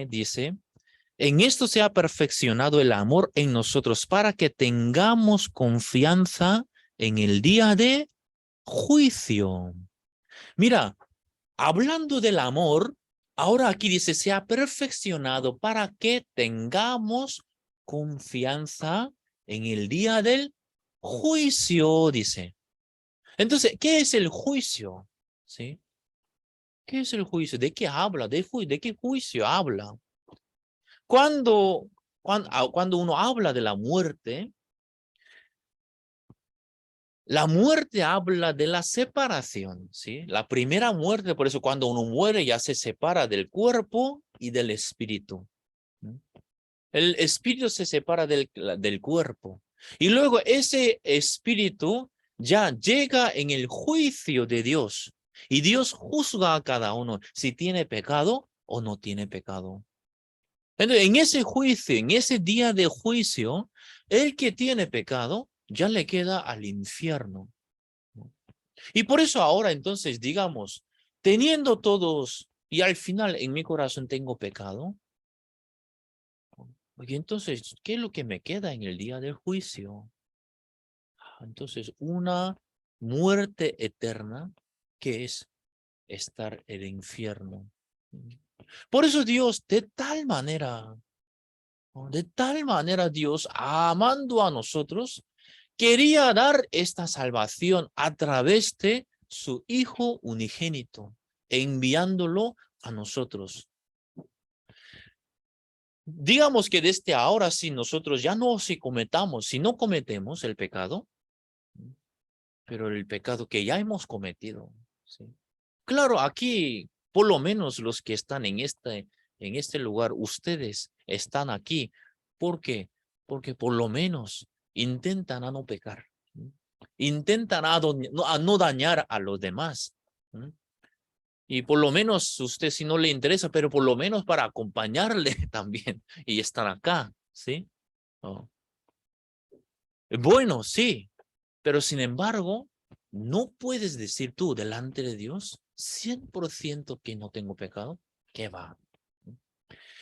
dice, en esto se ha perfeccionado el amor en nosotros para que tengamos confianza en el día de juicio. Mira, hablando del amor, ahora aquí dice, se ha perfeccionado para que tengamos confianza en el día del juicio, dice. Entonces, ¿qué es el juicio? ¿Sí? ¿Qué es el juicio? ¿De qué habla? ¿De qué juicio habla? Cuando uno habla de la muerte habla de la separación, ¿sí? La primera muerte, por eso cuando uno muere ya se separa del cuerpo y del espíritu. El espíritu se separa del cuerpo. Y luego ese espíritu ya llega en el juicio de Dios. Y Dios juzga a cada uno si tiene pecado o no tiene pecado. Entonces, en ese juicio, en ese día de juicio, el que tiene pecado ya le queda al infierno. Y por eso ahora entonces, digamos, teniendo todos, y al final en mi corazón tengo pecado, y entonces, ¿qué es lo que me queda en el día del juicio? Entonces, una muerte eterna que es estar en el infierno. Por eso Dios, de tal manera Dios, amando a nosotros, quería dar esta salvación a través de su Hijo unigénito, enviándolo a nosotros. Digamos que desde ahora, si nosotros ya no si no cometemos el pecado, pero el pecado que ya hemos cometido, ¿sí? Claro, aquí, por lo menos los que están en este lugar, ustedes están aquí. ¿Por qué? Porque por lo menos intentan a no pecar. Intentan a no dañar a los demás. Y por lo menos usted si no le interesa, pero por lo menos para acompañarle también y estar acá, ¿sí? Oh. Bueno, sí, pero sin embargo, no puedes decir tú delante de Dios 100% que no tengo pecado. ¿Qué va?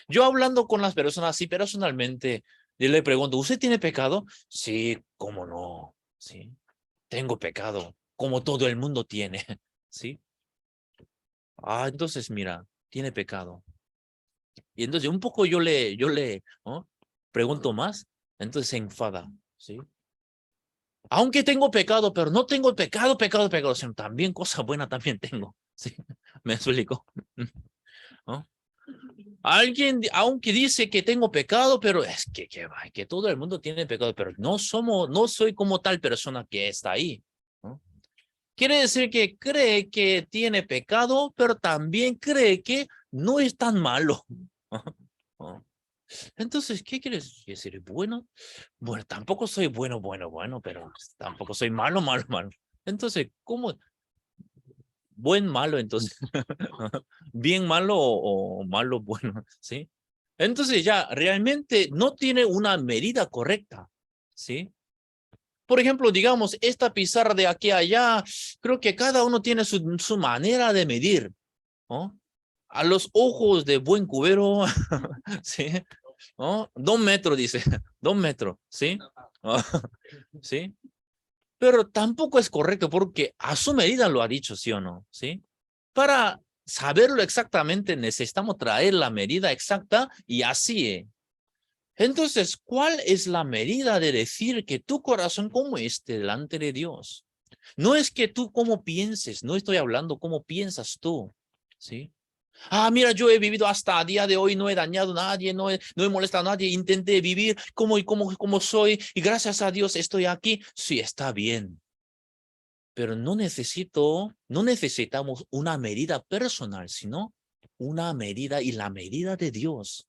Yo hablando con las personas así personalmente, yo le pregunto, ¿usted tiene pecado? Sí, ¿cómo no? Sí, tengo pecado, como todo el mundo tiene. ¿Sí? Entonces mira, tiene pecado. Y entonces un poco yo le ¿no? Pregunto más, entonces se enfada. ¿Sí? Aunque tengo pecado, pero no tengo pecado, sino también cosa buena también tengo. ¿Sí? ¿Me explico? ¿No? Alguien, aunque dice que tengo pecado, pero es que todo el mundo tiene pecado, pero no soy como tal persona que está ahí. ¿No? Quiere decir que cree que tiene pecado, pero también cree que no es tan malo. ¿No? Entonces, ¿qué quieres decir? Bueno, tampoco soy bueno, pero tampoco soy malo. Entonces, ¿cómo? Buen malo, entonces. Bien malo o malo bueno, ¿sí? Entonces ya realmente no tiene una medida correcta, ¿sí? Por ejemplo, digamos, esta pizarra de aquí a allá, creo que cada uno tiene su manera de medir, ¿no? A los ojos de buen cubero, ¿sí? ¿No? 2 metros, dice, 2 metros, ¿sí? ¿Sí? Pero tampoco es correcto porque a su medida lo ha dicho, ¿sí o no? ¿Sí? Para saberlo exactamente necesitamos traer la medida exacta y así es. Entonces, ¿cuál es la medida de decir que tu corazón como esté delante de Dios? No es que tú cómo pienses, no estoy hablando cómo piensas tú, ¿sí? Ah, mira, yo he vivido hasta el día de hoy, no he dañado a nadie, no he molestado a nadie, intenté vivir como soy y gracias a Dios estoy aquí. Sí, está bien, pero no necesitamos una medida personal, sino una medida y la medida de Dios.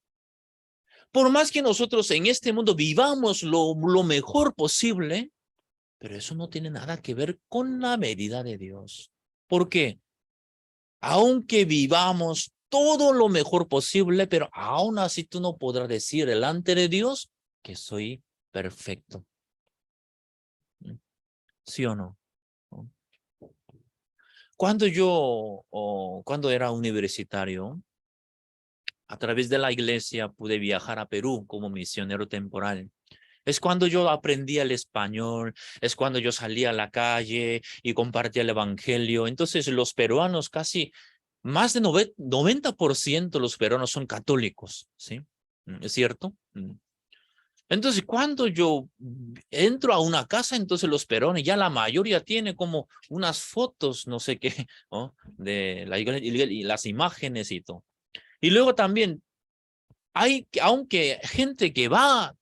Por más que nosotros en este mundo vivamos lo mejor posible, pero eso no tiene nada que ver con la medida de Dios. ¿Por qué? Aunque vivamos todo lo mejor posible, pero aún así tú no podrás decir delante de Dios que soy perfecto. ¿Sí o no? Cuando era universitario, a través de la iglesia pude viajar a Perú como misionero temporal. Es cuando yo aprendí el español, es cuando yo salía a la calle y compartía el evangelio. Entonces los peruanos casi más de 90% los peruanos son católicos, ¿sí? ¿Es cierto? Entonces, cuando yo entro a una casa, entonces los peruanos, ya la mayoría tiene como unas fotos, no sé qué, ¿no? De la iglesia y las imágenes y todo. Y luego también aunque gente que va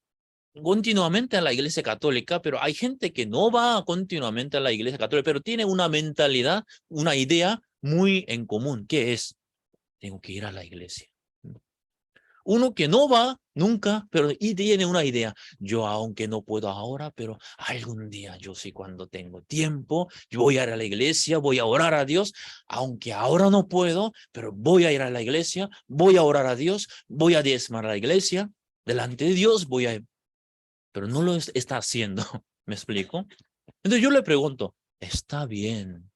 continuamente a la iglesia católica, pero hay gente que no va continuamente a la iglesia católica, pero tiene una mentalidad, una idea muy en común, que es, tengo que ir a la iglesia. Uno que no va nunca, pero y tiene una idea. Yo aunque no puedo ahora, pero algún día yo sí cuando tengo tiempo, yo voy a ir a la iglesia, voy a orar a Dios, aunque ahora no puedo, pero voy a ir a la iglesia, voy a orar a Dios, voy a diezmar a la iglesia, delante de Dios voy a... Pero no lo está haciendo, ¿me explico? Entonces yo le pregunto, está bien,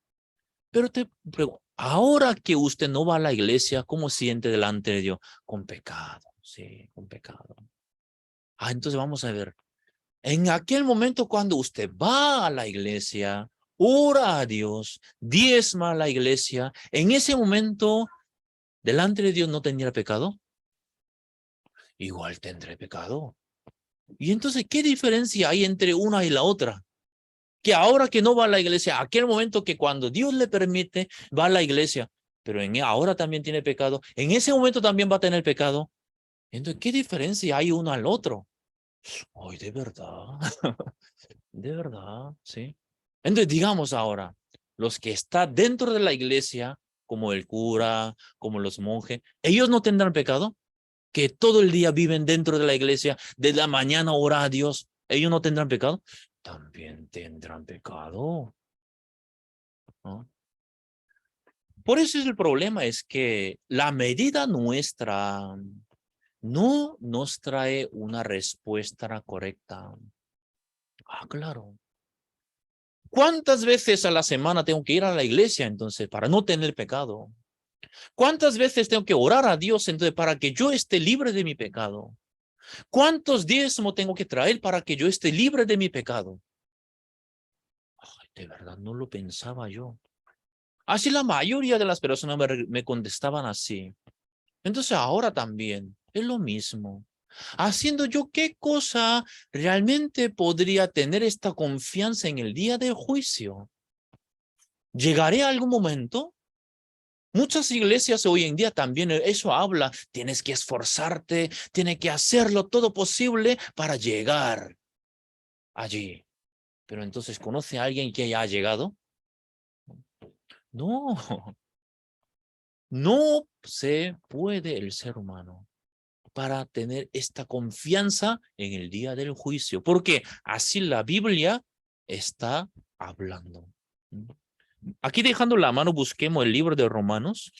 pero te pregunto, ahora que usted no va a la iglesia, ¿cómo siente delante de Dios? Con pecado, sí, con pecado. Ah, entonces vamos a ver. En aquel momento cuando usted va a la iglesia, ora a Dios, diezma a la iglesia, en ese momento, delante de Dios no tendría pecado. Igual tendré pecado. Y entonces, ¿qué diferencia hay entre una y la otra? Que ahora que no va a la iglesia, aquel momento que cuando Dios le permite, va a la iglesia, pero ahora también tiene pecado, en ese momento también va a tener pecado. Entonces, ¿qué diferencia hay uno al otro? Ay, de verdad, de verdad, sí. Entonces, digamos ahora, los que están dentro de la iglesia, como el cura, como los monjes, ¿ellos no tendrán pecado? Que todo el día viven dentro de la iglesia, de la mañana ora a Dios, ¿ellos no tendrán pecado? También tendrán pecado, ¿no? Por eso es el problema, es que la medida nuestra no nos trae una respuesta correcta. Ah, claro. ¿Cuántas veces a la semana tengo que ir a la iglesia entonces para no tener pecado? ¿Cuántas veces tengo que orar a Dios entonces para que yo esté libre de mi pecado? ¿Cuántos diezmos tengo que traer para que yo esté libre de mi pecado? Ay, de verdad, no lo pensaba yo. Así la mayoría de las personas me contestaban así. Entonces ahora también es lo mismo. Haciendo yo qué cosa realmente podría tener esta confianza en el día del juicio. ¿Llegaré a algún momento? Muchas iglesias hoy en día también eso habla. Tienes que esforzarte, tienes que hacerlo todo posible para llegar allí. Pero entonces, ¿conoce a alguien que ya ha llegado? No, no se puede el ser humano para tener esta confianza en el día del juicio, porque así la Biblia está hablando. Aquí dejando la mano, busquemos el libro de Romanos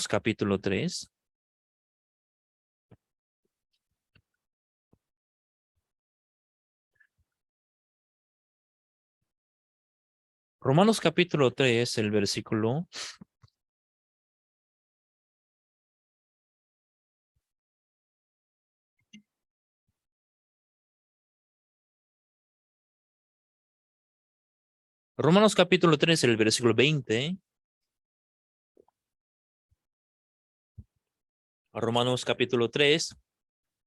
capítulo 3. Romanos capítulo 3, el versículo. Romanos capítulo 3, el versículo 20. Romanos capítulo 3,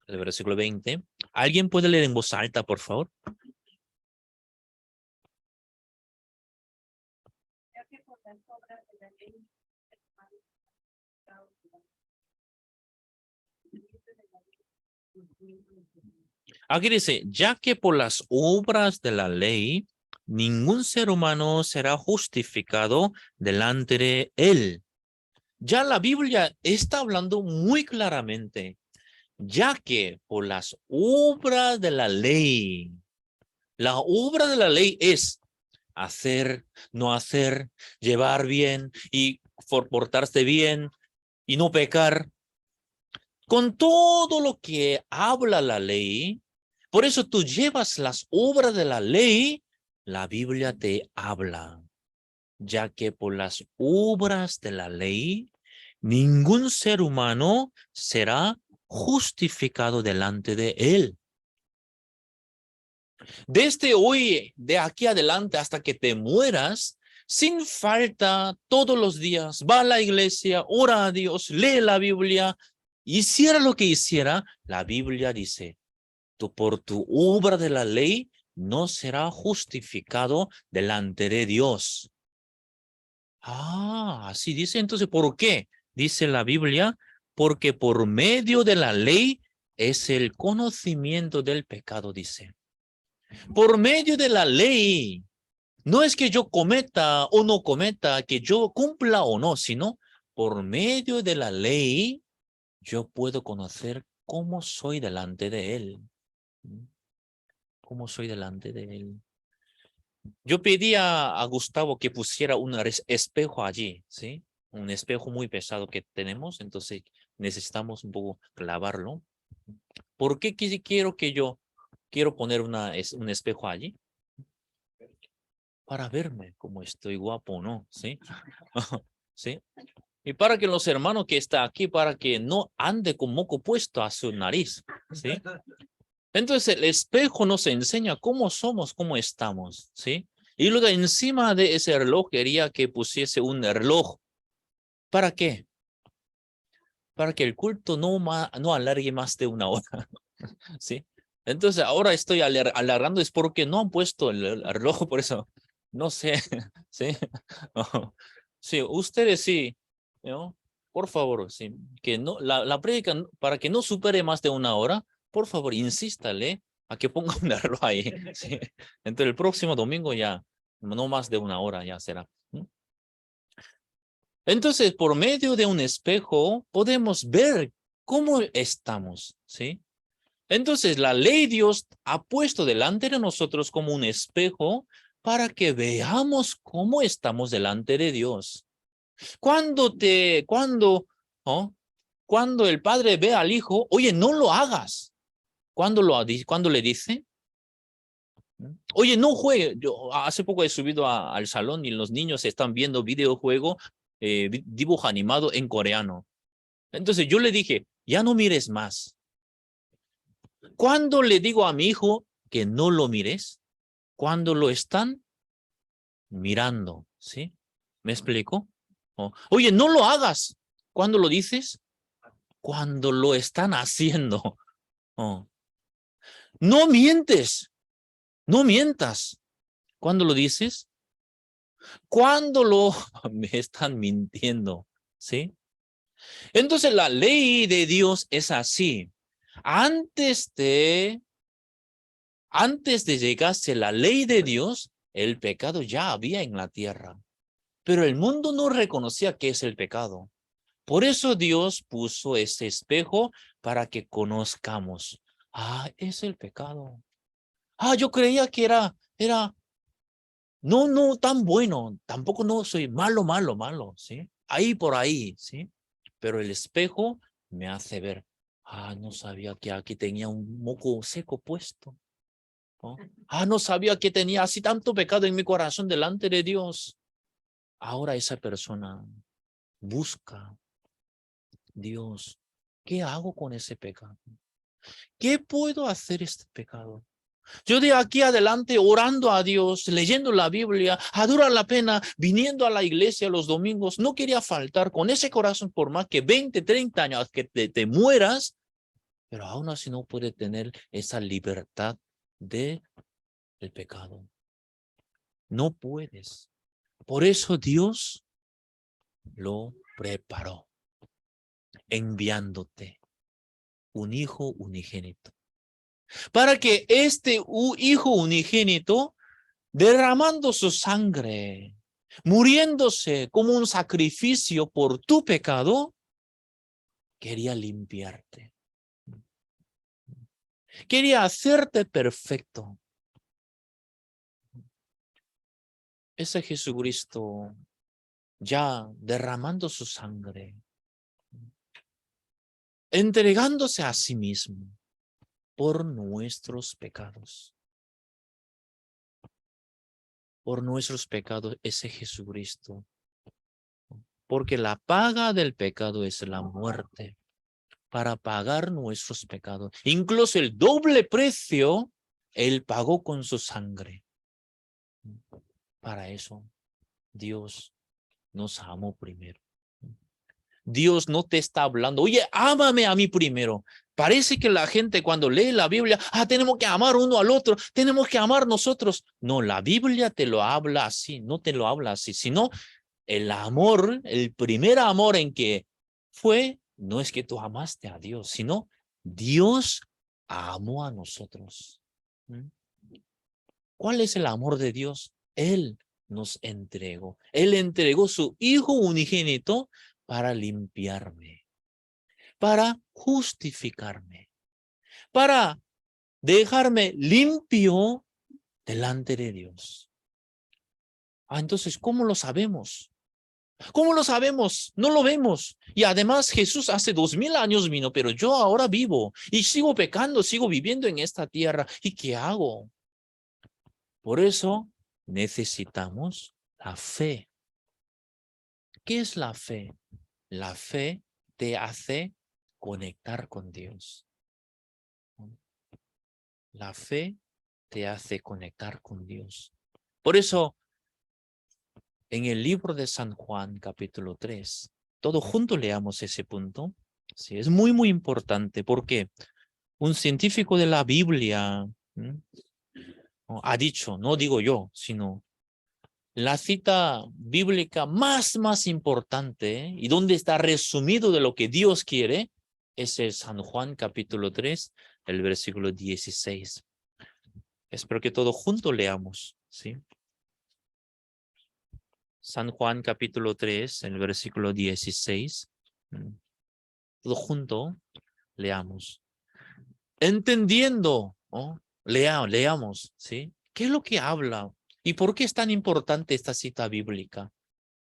el versículo 20. ¿Alguien puede leer en voz alta, por favor? Aquí dice, ya que por las obras de la ley, ningún ser humano será justificado delante de él. Ya la Biblia está hablando muy claramente, ya que por las obras de la obra de la ley es hacer, no hacer, llevar bien y portarse bien y no pecar. Con todo lo que habla la ley, por eso tú llevas las obras de la ley, la Biblia te habla, ya que por las obras de la ley, ningún ser humano será justificado delante de él. Desde hoy, de aquí adelante, hasta que te mueras, sin falta, todos los días, va a la iglesia, ora a Dios, lee la Biblia, hiciera lo que hiciera, la Biblia dice, tú por tu obra de la ley no será justificado delante de Dios. Ah, así dice. Entonces, ¿por qué? Dice la Biblia, porque por medio de la ley es el conocimiento del pecado, dice. Por medio de la ley, no es que yo cometa o no cometa, que yo cumpla o no, sino por medio de la ley, yo puedo conocer cómo soy delante de él. Cómo soy delante de él. Yo pedí a Gustavo que pusiera un espejo allí, ¿sí? Un espejo muy pesado que tenemos, entonces necesitamos un poco clavarlo. ¿Por qué quiero poner un espejo allí? Para verme como estoy guapo, ¿no? ¿Sí? ¿Sí? Y para que los hermanos que están aquí, para que no ande con moco puesto a su nariz, ¿sí? Entonces el espejo nos enseña cómo somos, cómo estamos, ¿sí? Y luego encima de ese reloj quería que pusiese un reloj. ¿Para qué? Para que el culto no alargue más de una hora, ¿sí? Entonces ahora estoy alargando, es porque no han puesto el reloj, por eso, no sé, ¿sí? Sí, ustedes sí, ¿no? Por favor, sí, que no, la prédica, para que no supere más de una hora, por favor, insístale a que ponga un reloj ahí, ¿sí? Entonces el próximo domingo ya, no más de una hora ya será. Entonces, por medio de un espejo, podemos ver cómo estamos, ¿sí? Entonces, la ley Dios ha puesto delante de nosotros como un espejo para que veamos cómo estamos delante de Dios. ¿No? Cuando el padre ve al hijo, oye, no lo hagas. ¿Cuándo le dice? Oye, no juegue. Yo hace poco he subido al salón y los niños están viendo videojuego, dibujo animado en coreano. Entonces yo le dije, ya no mires más. ¿Cuándo le digo a mi hijo que no lo mires? Cuando lo están mirando, ¿sí? ¿Me explico? Oye, no lo hagas. ¿Cuándo lo dices? Cuando lo están haciendo. Oh. No mientes. No mientas. ¿Cuándo lo dices? Cuando me están mintiendo, ¿sí? Entonces la ley de Dios es así. Antes de llegarse la ley de Dios, el pecado ya había en la tierra. Pero el mundo no reconocía qué es el pecado. Por eso Dios puso ese espejo para que conozcamos. Ah, es el pecado. Ah, yo creía que no tan bueno. Tampoco no soy malo, ¿sí? Ahí por ahí, ¿sí? Pero el espejo me hace ver. Ah, no sabía que aquí tenía un moco seco puesto. ¿no? No sabía que tenía así tanto pecado en mi corazón delante de Dios. Ahora esa persona busca, Dios, ¿qué hago con ese pecado? ¿Qué puedo hacer este pecado? Yo de aquí adelante orando a Dios, leyendo la Biblia, a dura la pena, viniendo a la iglesia los domingos, no quería faltar con ese corazón por más que 20, 30 años que te mueras, pero aún así no puede tener esa libertad del pecado. No puedes. Por eso Dios lo preparó, enviándote un hijo unigénito. Para que este hijo unigénito, derramando su sangre, muriéndose como un sacrificio por tu pecado, quería limpiarte. Quería hacerte perfecto. Ese Jesucristo ya derramando su sangre, entregándose a sí mismo por nuestros pecados. Por nuestros pecados, ese Jesucristo. Porque la paga del pecado es la muerte. Para pagar nuestros pecados. Incluso el doble precio, Él pagó con su sangre. Para eso, Dios nos amó primero. Dios no te está hablando, oye, ámame a mí primero. Parece que la gente cuando lee la Biblia, tenemos que amar uno al otro, tenemos que amar nosotros. No, la Biblia te lo habla así, no te lo habla así, sino el amor, el primer amor en que fue, no es que tú amaste a Dios, sino Dios amó a nosotros. ¿Cuál es el amor de Dios? Él nos entregó. Él entregó su Hijo unigénito para limpiarme, para justificarme, para dejarme limpio delante de Dios. Entonces, ¿cómo lo sabemos? ¿Cómo lo sabemos? No lo vemos. Y además Jesús hace 2000 años vino, pero yo ahora vivo y sigo pecando, sigo viviendo en esta tierra. ¿Y qué hago? Por eso necesitamos la fe. ¿Qué es la fe? La fe te hace conectar con Dios. La fe te hace conectar con Dios. Por eso, en el libro de San Juan, capítulo 3, todos juntos leamos ese punto. Sí, es muy, muy importante porque un científico de la Biblia ha dicho, no digo yo, sino la cita bíblica más importante y donde está resumido de lo que Dios quiere es el San Juan capítulo 3, el versículo 16. Espero que todos juntos leamos, ¿sí? San Juan capítulo 3, el versículo 16. Todos juntos leamos. Entendiendo, leamos, ¿sí? ¿Qué es lo que habla? ¿Y por qué es tan importante esta cita bíblica?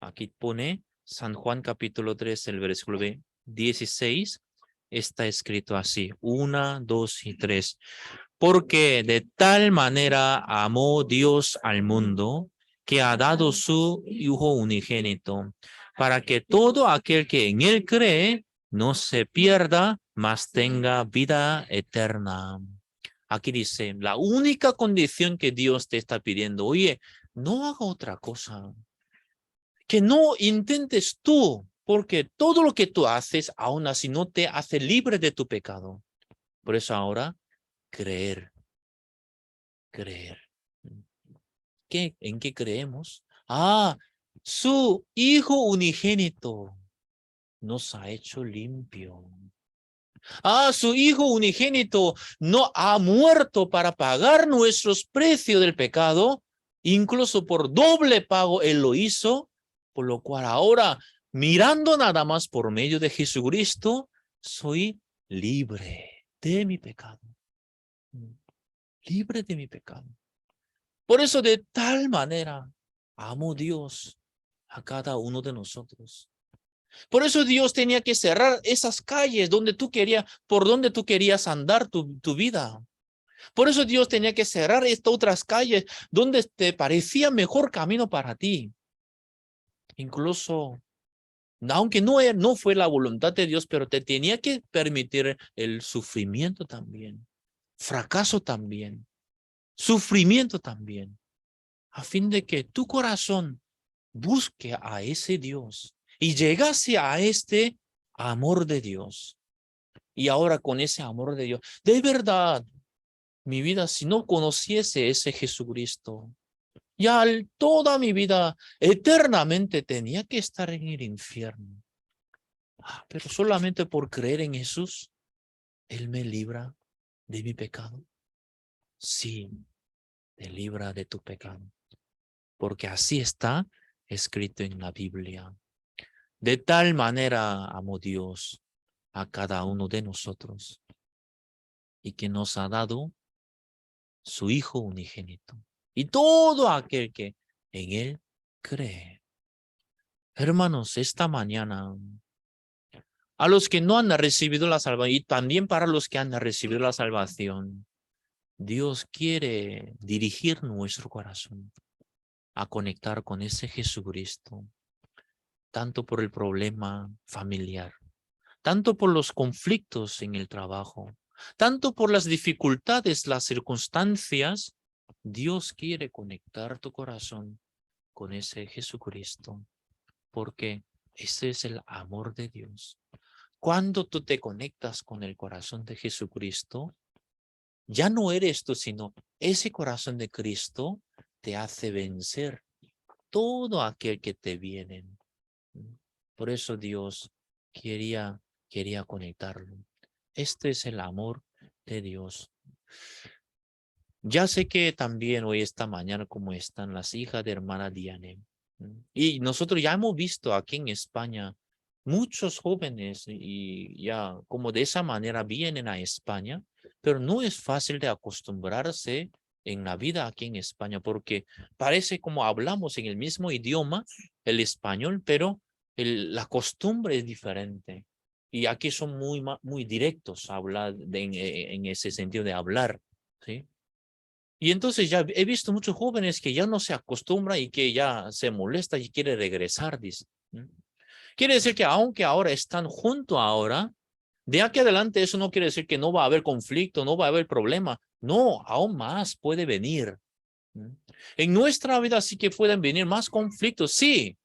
Aquí pone San Juan capítulo 3, el versículo 16. Está escrito así, 1, 2 y 3. Porque de tal manera amó Dios al mundo que ha dado su Hijo unigénito, para que todo aquel que en él cree no se pierda, mas tenga vida eterna. Aquí dice, la única condición que Dios te está pidiendo, oye, no haga otra cosa. Que no intentes tú, porque todo lo que tú haces aún así no te hace libre de tu pecado. Por eso ahora, creer. ¿En qué creemos? Su Hijo unigénito nos ha hecho limpio. Su Hijo unigénito no ha muerto para pagar nuestros precios del pecado. Incluso por doble pago Él lo hizo. Por lo cual ahora, mirando nada más por medio de Jesucristo, soy libre de mi pecado. Libre de mi pecado. Por eso de tal manera amo Dios a cada uno de nosotros. Por eso Dios tenía que cerrar esas calles por donde tú querías andar tu vida. Por eso Dios tenía que cerrar estas otras calles donde te parecía mejor camino para ti. Incluso, aunque no fue la voluntad de Dios, pero te tenía que permitir el sufrimiento también, fracaso también, sufrimiento también, a fin de que tu corazón busque a ese Dios y llegase a este amor de Dios. Y ahora con ese amor de Dios, de verdad, mi vida, si no conociese ese Jesucristo, ya toda mi vida eternamente tenía que estar en el infierno. Pero solamente por creer en Jesús, Él me libra de mi pecado. Sí, te libra de tu pecado. Porque así está escrito en la Biblia. De tal manera amó Dios a cada uno de nosotros y que nos ha dado su Hijo unigénito. Y todo aquel que en Él cree. Hermanos, esta mañana, a los que no han recibido la salvación y también para los que han recibido la salvación, Dios quiere dirigir nuestro corazón a conectar con ese Jesucristo, tanto por el problema familiar, tanto por los conflictos en el trabajo, tanto por las dificultades, las circunstancias. Dios quiere conectar tu corazón con ese Jesucristo, porque ese es el amor de Dios. Cuando tú te conectas con el corazón de Jesucristo, ya no eres tú, sino ese corazón de Cristo te hace vencer todo aquel que te viene. Por eso Dios quería conectarlo. Este es el amor de Dios. Ya sé que también hoy esta mañana como están las hijas de hermana Diane. Y nosotros ya hemos visto aquí en España muchos jóvenes y ya como de esa manera vienen a España, pero no es fácil de acostumbrarse en la vida aquí en España porque parece como hablamos en el mismo idioma, el español, pero la costumbre es diferente. Y aquí son muy directos a hablar en ese sentido de hablar, ¿sí? Y entonces ya he visto muchos jóvenes que ya no se acostumbran y que ya se molesta y quiere regresar, dice. Quiere decir que aunque ahora están junto ahora, de aquí adelante eso no quiere decir que no va a haber conflicto, no va a haber problema. No, aún más puede venir. En nuestra vida sí que pueden venir más conflictos, sí.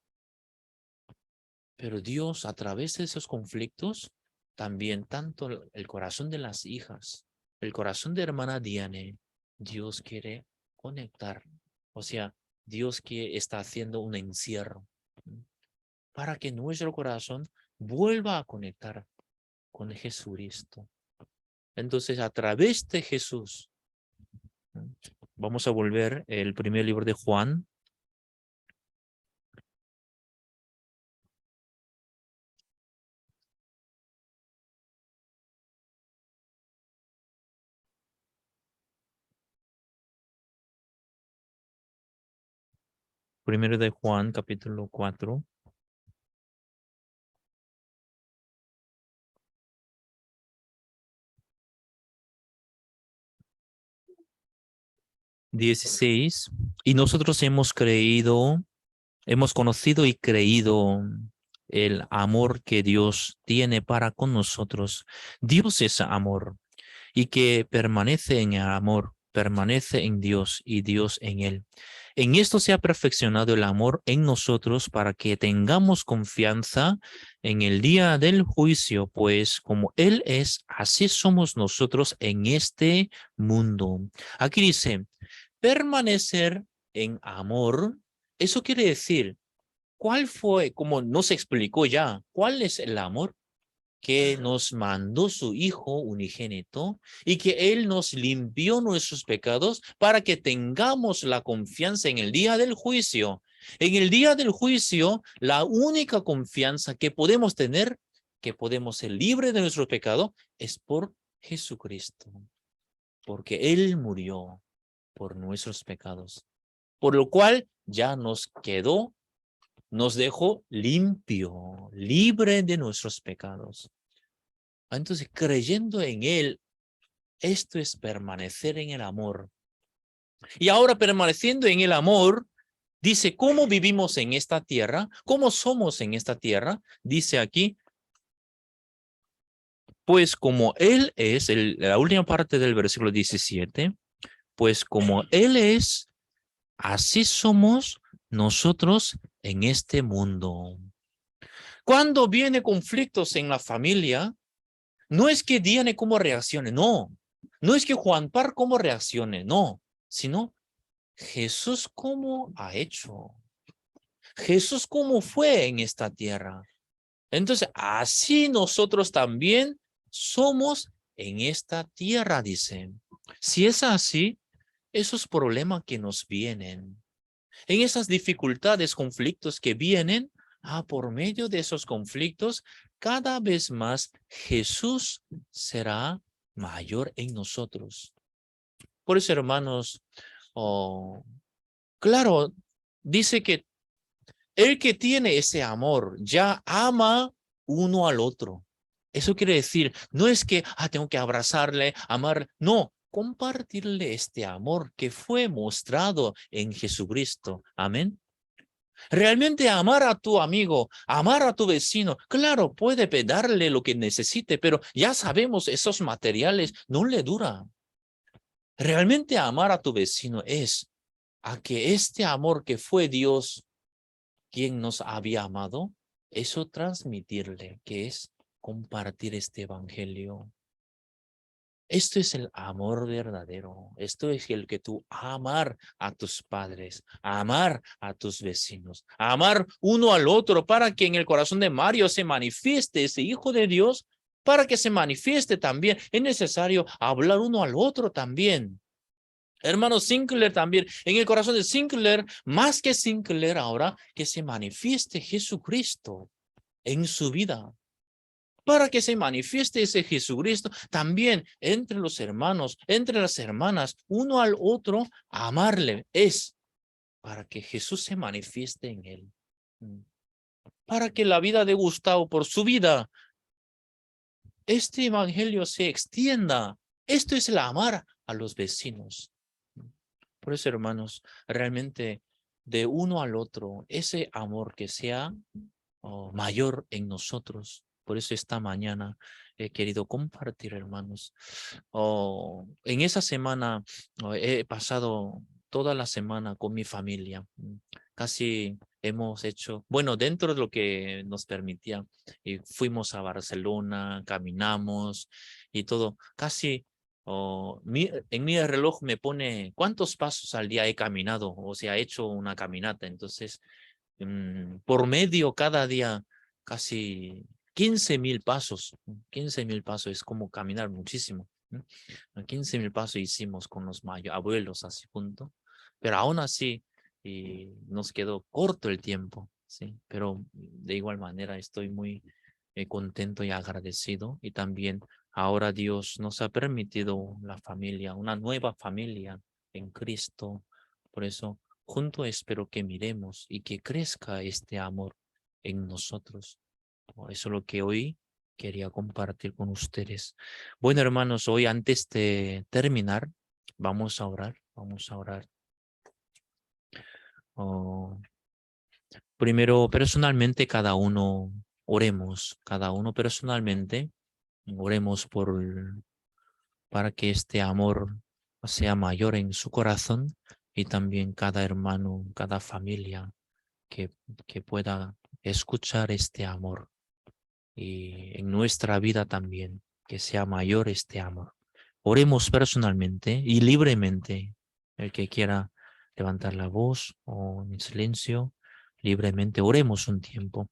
Pero Dios a través de esos conflictos, también tanto el corazón de las hijas, el corazón de hermana Diane, Dios quiere conectar. O sea, Dios que está haciendo un encierro para que nuestro corazón vuelva a conectar con Jesucristo. Entonces, a través de Jesús, vamos a volver el primer libro de Juan. Primero de Juan, capítulo 4. XVI. Y nosotros hemos conocido y creído el amor que Dios tiene para con nosotros. Dios es amor y que permanece en el amor, permanece en Dios y Dios en él. En esto se ha perfeccionado el amor en nosotros para que tengamos confianza en el día del juicio, pues como Él es, así somos nosotros en este mundo. Aquí dice, permanecer en amor, eso quiere decir, ¿cuál fue, como nos explicó ya, cuál es el amor? Que nos mandó su Hijo unigénito y que Él nos limpió nuestros pecados para que tengamos la confianza en el día del juicio. En el día del juicio, la única confianza que podemos tener, que podemos ser libres de nuestro pecado, es por Jesucristo. Porque Él murió por nuestros pecados. Por lo cual ya nos dejó limpio, libre de nuestros pecados. Entonces, creyendo en Él, Esto es permanecer en el amor. Y ahora permaneciendo en el amor, dice, ¿cómo vivimos en esta tierra? ¿Cómo somos en esta tierra? Dice aquí, pues como Él es, la última parte del versículo 17, pues como Él es, así somos nosotros en este mundo. Cuando viene conflictos en la familia, no es que Diane cómo reaccione, no. No es que Juan Par cómo reaccione, no. Sino Jesús cómo ha hecho. Jesús cómo fue en esta tierra. Entonces, así nosotros también somos en esta tierra, dice. Si es así, esos problemas que nos vienen, en esas dificultades, conflictos que vienen, por medio de esos conflictos, cada vez más Jesús será mayor en nosotros. Por eso, hermanos, claro, dice que el que tiene ese amor ya ama uno al otro. Eso quiere decir, no es que tengo que abrazarle, amar, no, compartirle este amor que fue mostrado en Jesucristo. Amén. Realmente amar a tu amigo, amar a tu vecino, claro, puede darle lo que necesite, pero ya sabemos esos materiales no le duran. Realmente amar a tu vecino es a que este amor que fue Dios quien nos había amado, eso transmitirle, que es compartir este evangelio. Esto es el amor verdadero. Esto es el que tú amar a tus padres, amar a tus vecinos, amar uno al otro para que en el corazón de Mario se manifieste ese Hijo de Dios, para que se manifieste también. Es necesario hablar uno al otro también. Hermano Sinclair también, en el corazón de Sinclair, más que Sinclair ahora, que se manifieste Jesucristo en su vida. Para que se manifieste ese Jesucristo también entre los hermanos, entre las hermanas, uno al otro, amarle es para que Jesús se manifieste en él. Para que la vida de Gustavo, por su vida, este evangelio se extienda. Esto es el amar a los vecinos. Por eso, hermanos, realmente de uno al otro, ese amor que sea mayor en nosotros. Por eso esta mañana he querido compartir, hermanos. En esa semana he pasado toda la semana con mi familia. Casi hemos hecho, bueno, dentro de lo que nos permitía, fuimos a Barcelona, caminamos y todo. Casi en mi reloj me pone cuántos pasos al día he caminado, o sea, he hecho una caminata. Entonces, por medio cada día casi 15,000 pasos. 15,000 pasos es como caminar muchísimo. 15,000 pasos hicimos con los abuelos así junto, pero aún así nos quedó corto el tiempo, ¿sí? Pero de igual manera estoy muy contento y agradecido, y también ahora Dios nos ha permitido la familia, una nueva familia en Cristo. Por eso junto espero que miremos y que crezca este amor en nosotros. Eso es lo que hoy quería compartir con ustedes. Bueno, hermanos, hoy antes de terminar, vamos a orar, vamos a orar. Primero, personalmente, cada uno oremos, cada uno personalmente, oremos para que este amor sea mayor en su corazón, y también cada hermano, cada familia que, que pueda escuchar este amor, y en nuestra vida también, que sea mayor este amor. Oremos personalmente y libremente. El que quiera levantar la voz o en silencio, libremente oremos un tiempo.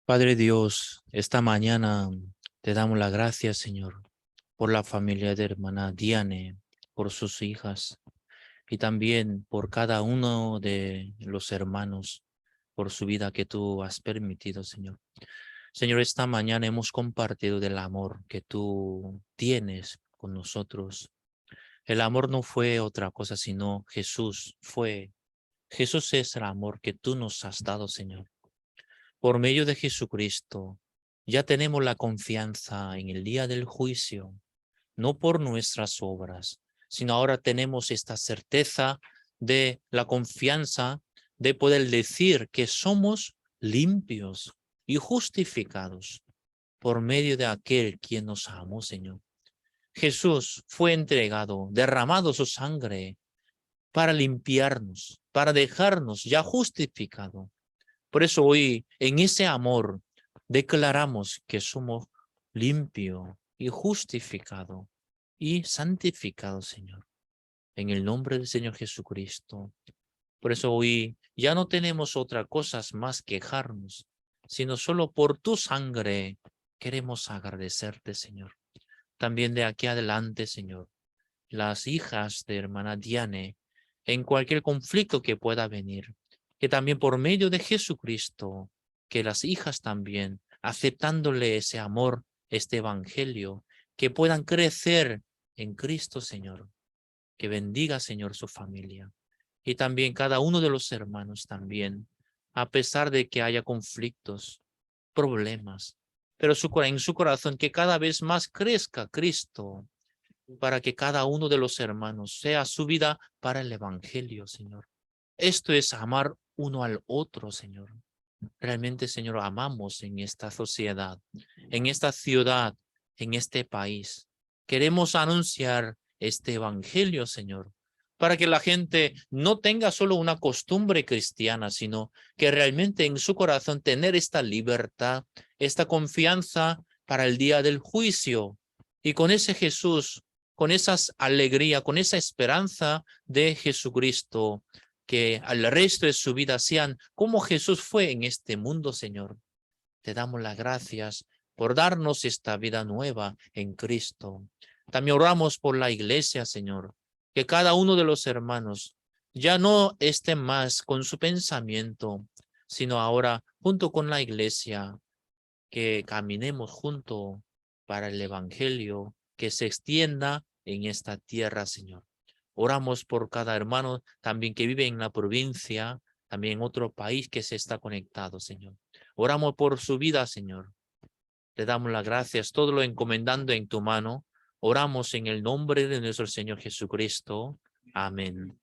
Padre Dios, esta mañana te damos las gracias, Señor, por la familia de hermana Diane, por sus hijas y también por cada uno de los hermanos, por su vida que tú has permitido, Señor. Señor, esta mañana hemos compartido del amor que tú tienes con nosotros. El amor no fue otra cosa, sino Jesús fue. Jesús es el amor que tú nos has dado, Señor. Por medio de Jesucristo, ya tenemos la confianza en el día del juicio, no por nuestras obras, sino ahora tenemos esta certeza de la confianza de poder decir que somos limpios y justificados por medio de aquel quien nos amó, Señor. Jesús fue entregado, derramado su sangre para limpiarnos, para dejarnos ya justificado. Por eso hoy, en ese amor, declaramos que somos limpios y justificados y santificados, Señor, en el nombre del Señor Jesucristo. Por eso hoy ya no tenemos otra cosa más que quejarnos, sino solo por tu sangre queremos agradecerte, Señor. También de aquí adelante, Señor, las hijas de hermana Diane, en cualquier conflicto que pueda venir, que también por medio de Jesucristo, que las hijas también, aceptándole ese amor, este evangelio, que puedan crecer en Cristo, Señor. Que bendiga, Señor, su familia. Y también cada uno de los hermanos también, a pesar de que haya conflictos, problemas, pero en su corazón que cada vez más crezca Cristo, para que cada uno de los hermanos sea su vida para el evangelio, Señor. Esto es amar uno al otro, Señor. Realmente, Señor, amamos en esta sociedad, en esta ciudad, en este país. Queremos anunciar este evangelio, Señor, para que la gente no tenga solo una costumbre cristiana, sino que realmente en su corazón tener esta libertad, esta confianza para el día del juicio. Y con ese Jesús, con esa alegría, con esa esperanza de Jesucristo, que al resto de su vida sean como Jesús fue en este mundo, Señor. Te damos las gracias por darnos esta vida nueva en Cristo. También oramos por la iglesia, Señor, que cada uno de los hermanos ya no esté más con su pensamiento, sino ahora junto con la iglesia, que caminemos junto para el evangelio que se extienda en esta tierra, Señor. Oramos por cada hermano también que vive en la provincia, también en otro país que se está conectado, Señor. Oramos por su vida, Señor. Te damos las gracias, todo lo encomendando en tu mano. Oramos en el nombre de nuestro Señor Jesucristo. Amén.